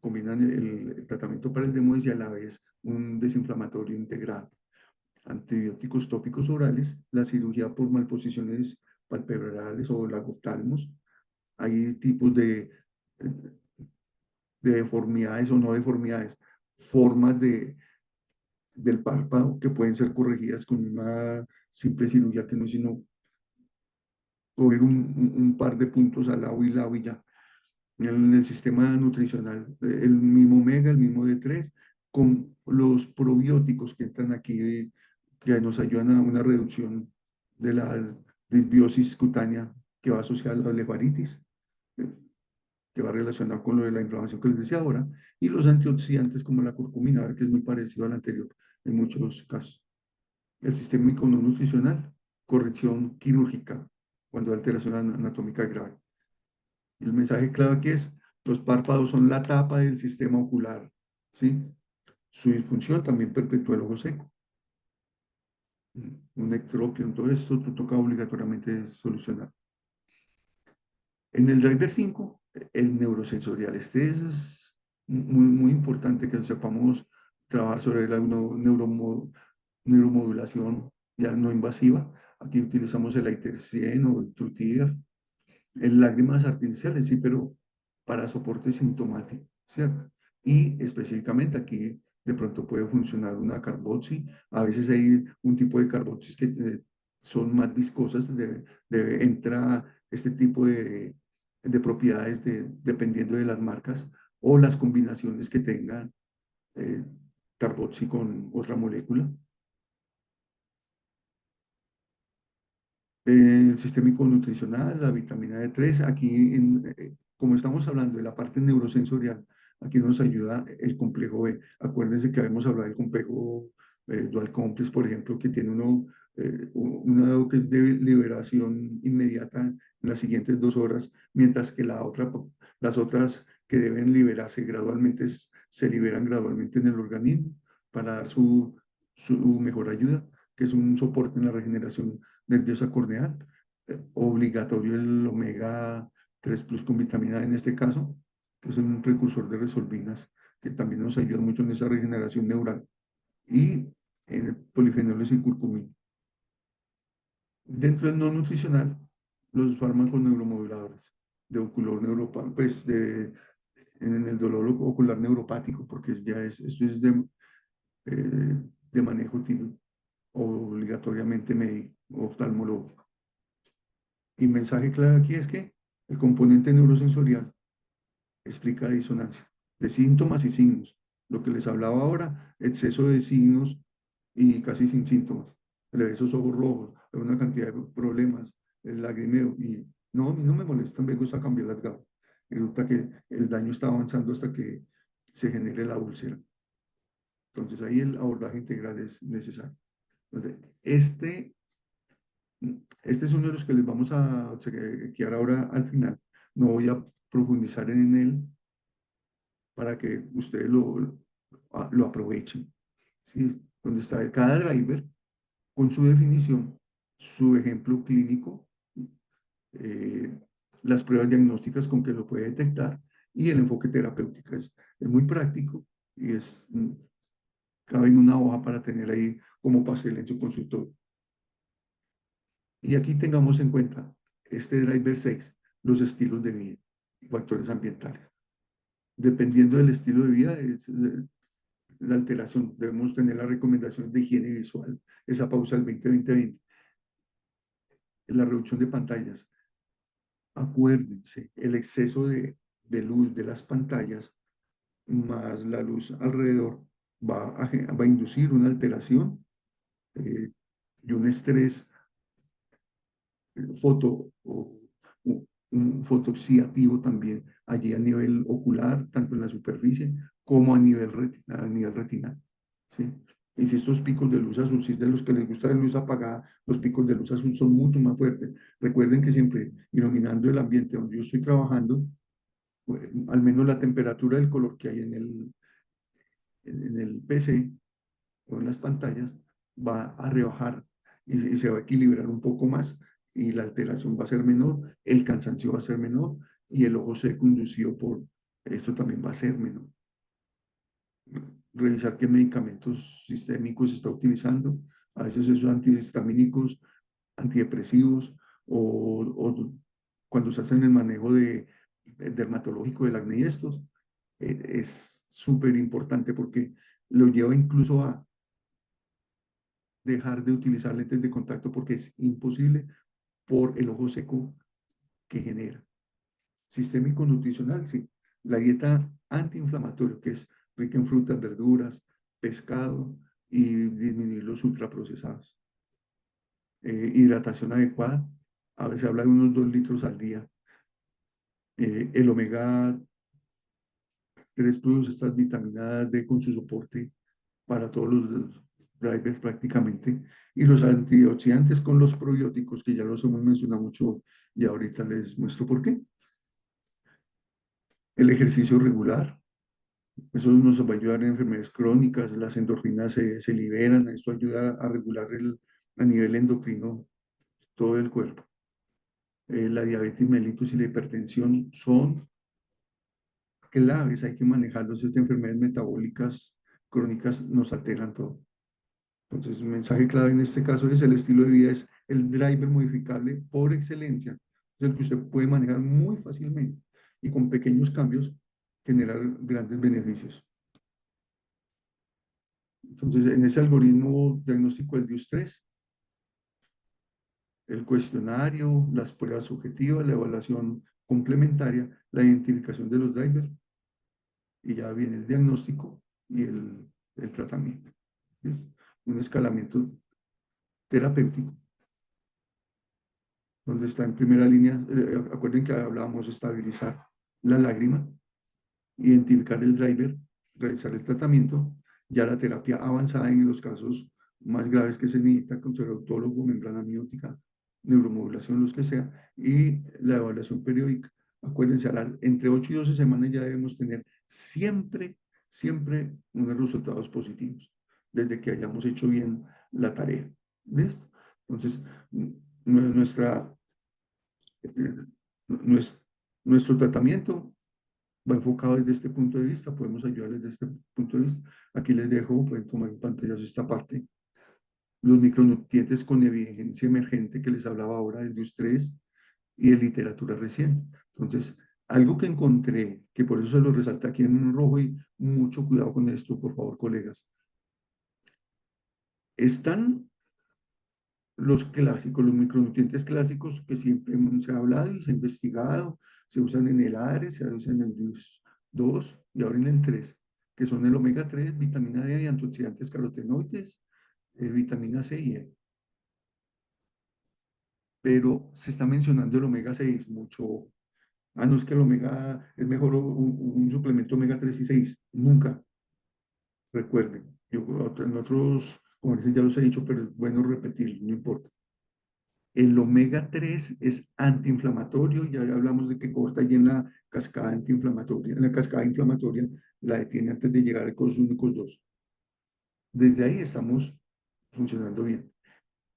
S1: combinan el tratamiento para el demodes y a la vez un desinflamatorio integrado. Antibióticos tópicos orales, la cirugía por malposiciones palpebrales o lagoptalmos. Hay tipos de deformidades o no deformidades, formas del párpado que pueden ser corregidas con una simple cirugía que no es sino coger un par de puntos al lado y ya. En el sistema nutricional, el mismo omega, el mismo D3, con los probióticos que entran aquí, que nos ayudan a una reducción de la disbiosis cutánea que va asociada a la blefaritis, eh, que va relacionada con lo de la inflamación que les decía ahora, y los antioxidantes como la curcumina, que es muy parecido al anterior en muchos casos. El sistema nutricional, corrección quirúrgica, cuando hay alteración anatómica grave. El mensaje clave aquí es, los párpados son la tapa del sistema ocular, ¿sí? Su disfunción también perpetúa el ojo seco. Un ectropio, todo esto toca obligatoriamente solucionar. En el driver 5, el neurosensorial. Este es muy importante que sepamos trabajar sobre la neuromodulación ya no invasiva. Aquí utilizamos el ITER-100 o el Trutier, en lágrimas artificiales, sí, pero para soporte sintomático, ¿cierto? Y específicamente aquí de pronto puede funcionar una carboxy. A veces hay un tipo de carboxys que son más viscosas, entra este tipo de propiedades dependiendo de las marcas o las combinaciones que tengan eh, carboxy con otra molécula. El sistémico nutricional, la vitamina D3, aquí, como estamos hablando de la parte neurosensorial, Aquí nos ayuda el complejo B. Acuérdense que habíamos hablado del complejo dual complex, por ejemplo, que tiene una que es de liberación inmediata en las siguientes 2 horas, mientras que las otras que deben liberarse gradualmente se liberan gradualmente en el organismo para dar su mejor ayuda, que es un soporte en la regeneración nerviosa corneal. Obligatorio el omega 3 plus con vitamina D en este caso, que es un precursor de resolvinas, que también nos ayuda mucho en esa regeneración neural, y polifenoles y curcumina. Dentro del no nutricional, los fármacos neuromoduladores de ocular neuropático, pues en el dolor ocular neuropático, porque esto es de manejo obligatoriamente médico, oftalmológico. Y mensaje clave aquí es que el componente neurosensorial explica la disonancia de síntomas y signos. Lo que les hablaba ahora, exceso de signos y casi sin síntomas. Esos ojos rojos, una cantidad de problemas, el lagrimeo. Y no, a mí no me molesta, me gusta cambiar las gafas. Resulta que el daño está avanzando hasta que se genere la úlcera. Entonces ahí el abordaje integral es necesario. Entonces, este es uno de los que les vamos a chequear ahora al final. No voy a profundizar en él para que ustedes lo aprovechen. ¿Sí? Donde está cada driver con su definición, su ejemplo clínico, eh, las pruebas diagnósticas con que lo puede detectar y el enfoque terapéutico. Es muy práctico y cabe en una hoja para tener ahí como pastel en su consultorio. Y aquí tengamos en cuenta este driver 6, los estilos de vida y factores ambientales. Dependiendo del estilo de vida, la alteración. Debemos tener las recomendaciones de higiene visual, esa pausa del 20-20-20, la reducción de pantallas. Acuérdense, el exceso de luz de las pantallas más la luz alrededor va a inducir una alteración y un estrés foto o un fotoxiativo también allí a nivel ocular, tanto en la superficie como a nivel retinal. ¿Sí? Y si estos picos de luz azul, si es de los que les gusta la luz apagada, los picos de luz azul son mucho más fuertes. Recuerden que siempre iluminando el ambiente donde yo estoy trabajando, al menos la temperatura del color que hay en el PC o en las pantallas va a rebajar y se va a equilibrar un poco más y la alteración va a ser menor, el cansancio va a ser menor y el ojo seco inducido por esto también va a ser menor. Revisar qué medicamentos sistémicos se está utilizando, a veces esos antihistamínicos, antidepresivos o cuando se hacen el manejo dermatológico del acné y estos, es súper importante porque lo lleva incluso a dejar de utilizar lentes de contacto porque es imposible por el ojo seco que genera. Sistémico nutricional, sí. La dieta antiinflamatoria, que es rica en frutas, verduras, pescado y disminuir los ultraprocesados. Hidratación adecuada, a veces habla de unos 2 litros al día. El omega 3 plus, estas vitaminas D con su soporte para todos los drivers prácticamente, y los antioxidantes con los probióticos, que ya los hemos mencionado mucho y ahorita les muestro por qué. El ejercicio regular, eso nos va a ayudar en enfermedades crónicas, las endorfinas se liberan, esto ayuda a regular a nivel endocrino todo el cuerpo. La diabetes mellitus y la hipertensión son claves, hay que manejarlos, estas enfermedades metabólicas crónicas nos alteran todo. Entonces, un mensaje clave en este caso es el estilo de vida, es el driver modificable por excelencia, es el que usted puede manejar muy fácilmente y con pequeños cambios generar grandes beneficios. Entonces, en ese algoritmo diagnóstico del DIUS-3, el cuestionario, las pruebas subjetivas, la evaluación complementaria, la identificación de los drivers y ya viene el diagnóstico y el tratamiento. ¿Sí? Un escalamiento terapéutico donde está en primera línea, acuerden que hablábamos de estabilizar la lágrima, identificar el driver, realizar el tratamiento, ya la terapia avanzada en los casos más graves que se necesita, conservar autólogo, membrana amniótica, neuromodulación, los que sea, y la evaluación periódica. Acuérdense, entre 8 y 12 semanas ya debemos tener siempre, siempre unos resultados positivos, desde que hayamos hecho bien la tarea. ¿Listo? Entonces, nuestra, nues- nuestro tratamiento va enfocado desde este punto de vista, podemos ayudarles desde este punto de vista. Aquí les dejo, pueden tomar en pantalla esta parte, los micronutrientes con evidencia emergente que les hablaba ahora del DUS3 y de literatura reciente. Entonces, algo que encontré, que por eso se lo resalta aquí en un rojo y mucho cuidado con esto, por favor, colegas. Están los clásicos, los micronutrientes clásicos que siempre se ha hablado y se ha investigado, se usan en el ARES, se usan en el DIUS2 y ahora en el 3, que son el omega 3, vitamina D y antioxidantes carotenoides, vitamina C y E. Pero se está mencionando el omega 6 mucho. Ah, no, es que el omega es mejor un suplemento omega 3 y 6. Nunca, recuerden. Yo en otros comerciales ya los he dicho, pero es bueno repetirlo, no importa. El omega 3 es antiinflamatorio, ya hablamos de que corta allí en la cascada antiinflamatoria, en la cascada inflamatoria, la detiene antes de llegar al cosúnicos 2. Desde ahí estamos funcionando bien.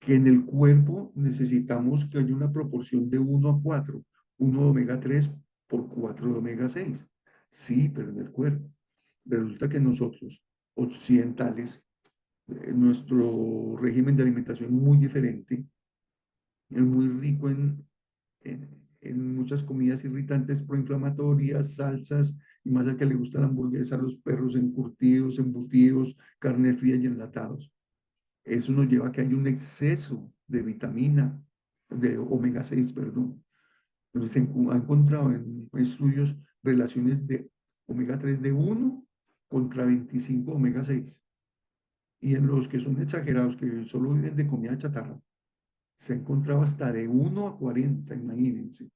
S1: Que en el cuerpo necesitamos que haya una proporción de 1 a 4, 1 de omega 3 por 4 de omega 6. Sí, pero en el cuerpo. Resulta que nosotros, occidentales, nuestro régimen de alimentación es muy diferente, es muy rico en muchas comidas irritantes proinflamatorias, salsas, y más al que le gusta la hamburguesa, los perros encurtidos, embutidos, carne fría y enlatados. Eso nos lleva a que hay un exceso de vitamina, de omega 6, perdón. Entonces ha encontrado en estudios relaciones de omega 3 de 1 contra 25 omega 6. Y en los que son exagerados, que solo viven de comida chatarra, se ha encontrado hasta de 1 a 40, imagínense.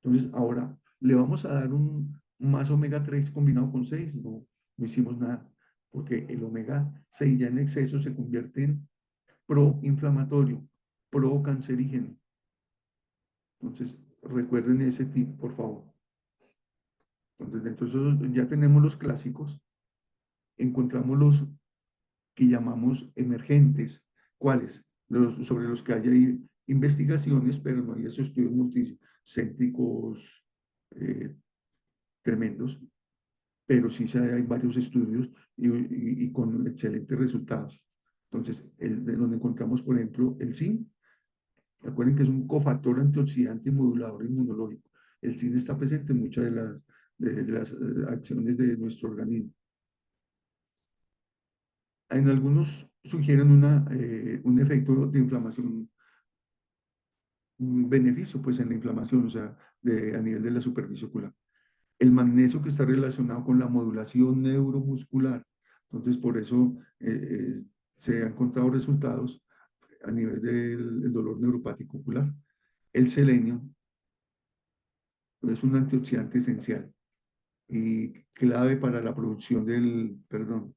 S1: Entonces, ahora, ¿le vamos a dar un más omega 3 combinado con 6? No, no hicimos nada, porque el omega 6 ya en exceso se convierte en proinflamatorio, procancerígeno. Entonces, recuerden ese tip, por favor. Entonces, dentro de esos ya tenemos los clásicos, encontramos los que llamamos emergentes. ¿Cuáles? Sobre los que hay investigaciones, pero no hay esos estudios multicéntricos tremendos, pero sí hay varios estudios y con excelentes resultados. Entonces, de donde encontramos, por ejemplo, el zinc. Recuerden que es un cofactor antioxidante y modulador inmunológico. El zinc está presente en muchas de las acciones de nuestro organismo. En algunos sugieren un efecto de inflamación, un beneficio pues en la inflamación, o sea, a nivel de la superficie ocular. El magnesio que está relacionado con la modulación neuromuscular. Entonces, por eso se han encontrado resultados a nivel del dolor neuropático ocular. El selenio es un antioxidante esencial y clave para la producción perdón,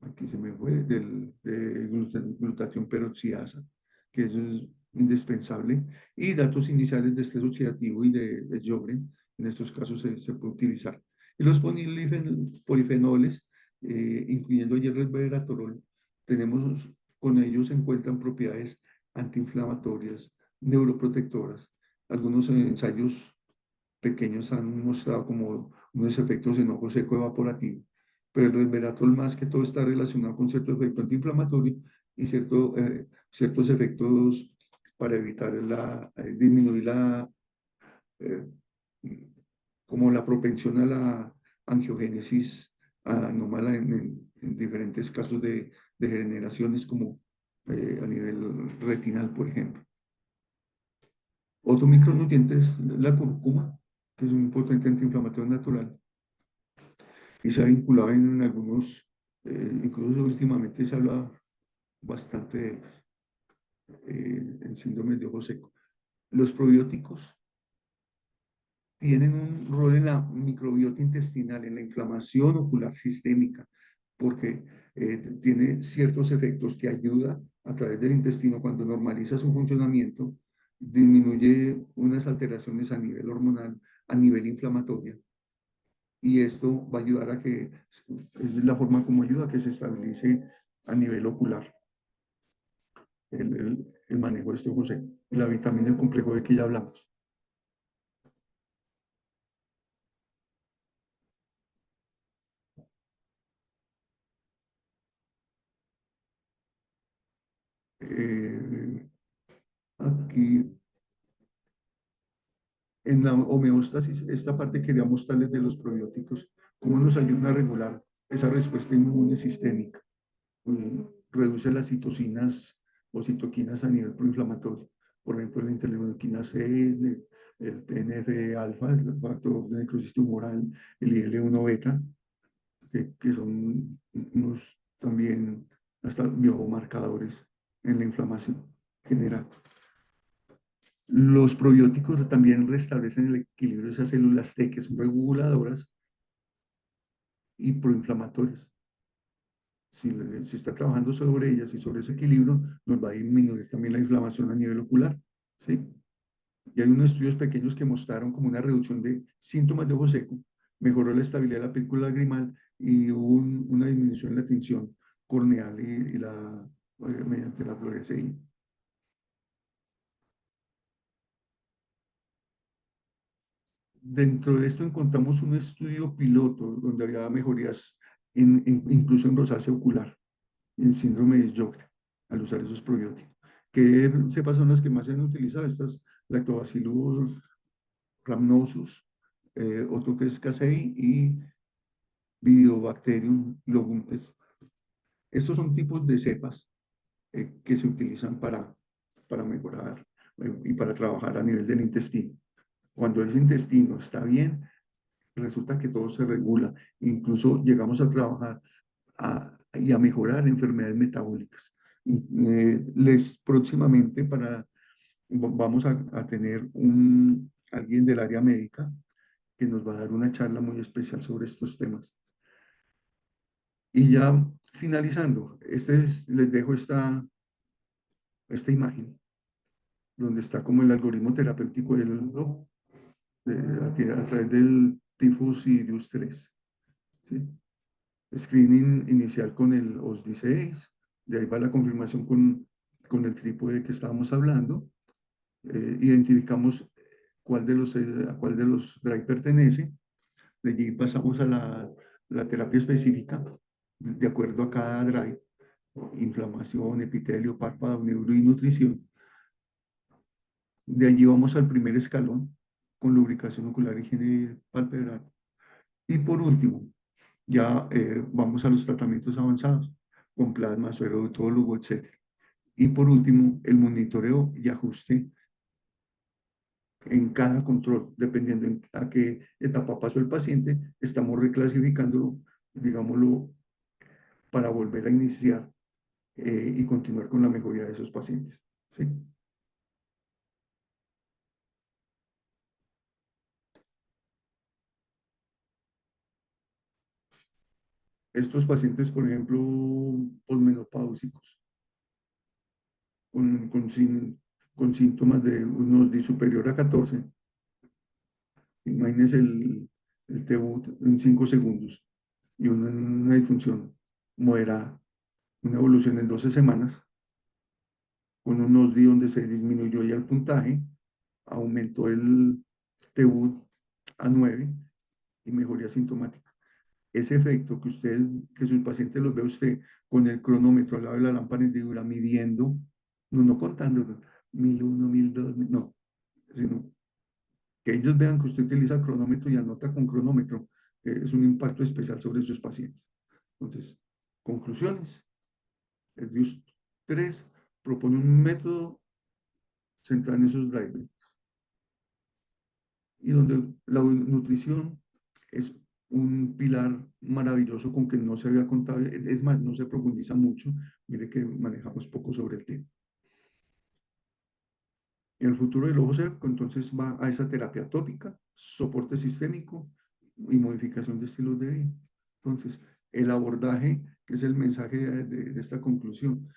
S1: aquí se me fue, de glutatión peroxidasa, que eso es indispensable, y datos iniciales de estrés oxidativo y de Sjögren, en estos casos se puede utilizar. Y los polifenoles, incluyendo el resveratrol, tenemos, con ellos se encuentran propiedades antiinflamatorias, neuroprotectoras. Algunos ensayos pequeños han mostrado como unos efectos de enojo seco evaporativo, pero el resveratrol más que todo está relacionado con cierto efecto antiinflamatorio y ciertos efectos para evitar disminuir eh, como la propensión a la angiogénesis anómala en diferentes casos de degeneraciones como a nivel retinal, por ejemplo. Otro micronutriente es la cúrcuma, que es un potente antiinflamatorio natural y se ha vinculado en algunos, incluso últimamente se habla bastante en síndrome de ojo seco. Los probióticos tienen un rol en la microbiota intestinal, en la inflamación ocular sistémica, porque tiene ciertos efectos que ayuda a través del intestino cuando normaliza su funcionamiento, disminuye unas alteraciones a nivel hormonal, a nivel inflamatorio, y esto va a ayudar a que, es la forma como ayuda a que se estabilice a nivel ocular el manejo de este José, la vitamina del complejo de que ya hablamos. Eh, aquí en la homeostasis, esta parte quería mostrarles de los probióticos, cómo nos ayudan a regular esa respuesta inmune sistémica. Reduce las citocinas o citoquinas a nivel proinflamatorio. Por ejemplo, la interleuquina C, el TNF-alfa, el factor de necrosis tumoral, el IL-1 beta, que son unos también hasta biomarcadores en la inflamación general. Los probióticos también restablecen el equilibrio de esas células T, que son reguladoras y proinflamatorias. Si está trabajando sobre ellas y sobre ese equilibrio, nos va a disminuir también la inflamación a nivel ocular. ¿Sí? Y hay unos estudios pequeños que mostraron como una reducción de síntomas de ojo seco, mejoró la estabilidad de la película lagrimal y hubo una disminución en la tinción corneal mediante la fluoresceína. Dentro de esto encontramos un estudio piloto donde había mejorías incluso en rosácea ocular, en síndrome de Sjögren, al usar esos probióticos. ¿Qué cepas son las que más se han utilizado? Estas Lactobacillus rhamnosus, otro que es Casei y Bifidobacterium logum. Estos son tipos de cepas que se utilizan para mejorar y para trabajar a nivel del intestino. Cuando ese intestino está bien, resulta que todo se regula. Incluso llegamos a trabajar y a mejorar enfermedades metabólicas. Les próximamente vamos a tener alguien del área médica que nos va a dar una charla muy especial sobre estos temas. Y ya finalizando, les dejo esta imagen donde está como el algoritmo terapéutico a través del tifus y virus 3. ¿Sí? Screening inicial con el OS16, de ahí va la confirmación con el trípode que estábamos hablando, identificamos a cuál de los drive pertenece, de allí pasamos a la terapia específica de acuerdo a cada drive, inflamación, epitelio, párpado, neuro y nutrición. De allí vamos al primer escalón con lubricación ocular, higiene palpebral. Y por último, ya vamos a los tratamientos avanzados, con plasma, suero autólogo, etc. Y por último, el monitoreo y ajuste en cada control, dependiendo a qué etapa pasó el paciente, estamos reclasificándolo, digámoslo, para volver a iniciar y continuar con la mejoría de esos pacientes. ¿Sí? Estos pacientes, por ejemplo, posmenopáusicos, con, con, sin- con síntomas de unos de superior a 14, imagínense el TEBUT en 5 segundos y una disfunción moderada, una evolución en 12 semanas, con unos días donde se disminuyó ya el puntaje, aumentó el TEBUT a 9 y mejoría sintomática. Ese efecto que sus pacientes los ve usted con el cronómetro al lado de la lámpara hendidura midiendo, no contando 1001, 1002, no, sino que ellos vean que usted utiliza el cronómetro y anota con cronómetro, es un impacto especial sobre sus pacientes. Entonces, conclusiones. El DIUS 3 propone un método centrado en esos drivers y donde la nutrición es un pilar maravilloso con que no se había contado, es más, no se profundiza mucho, mire que manejamos poco sobre el tema. El futuro del ojo seco, entonces, va a esa terapia tópica, soporte sistémico y modificación de estilos de vida. Entonces, el abordaje, que es el mensaje de esta conclusión,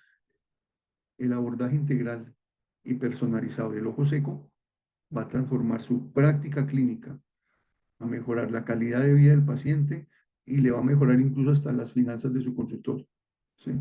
S1: el abordaje integral y personalizado del ojo seco va a transformar su práctica clínica, a mejorar la calidad de vida del paciente y le va a mejorar incluso hasta las finanzas de su consultorio. ¿Sí?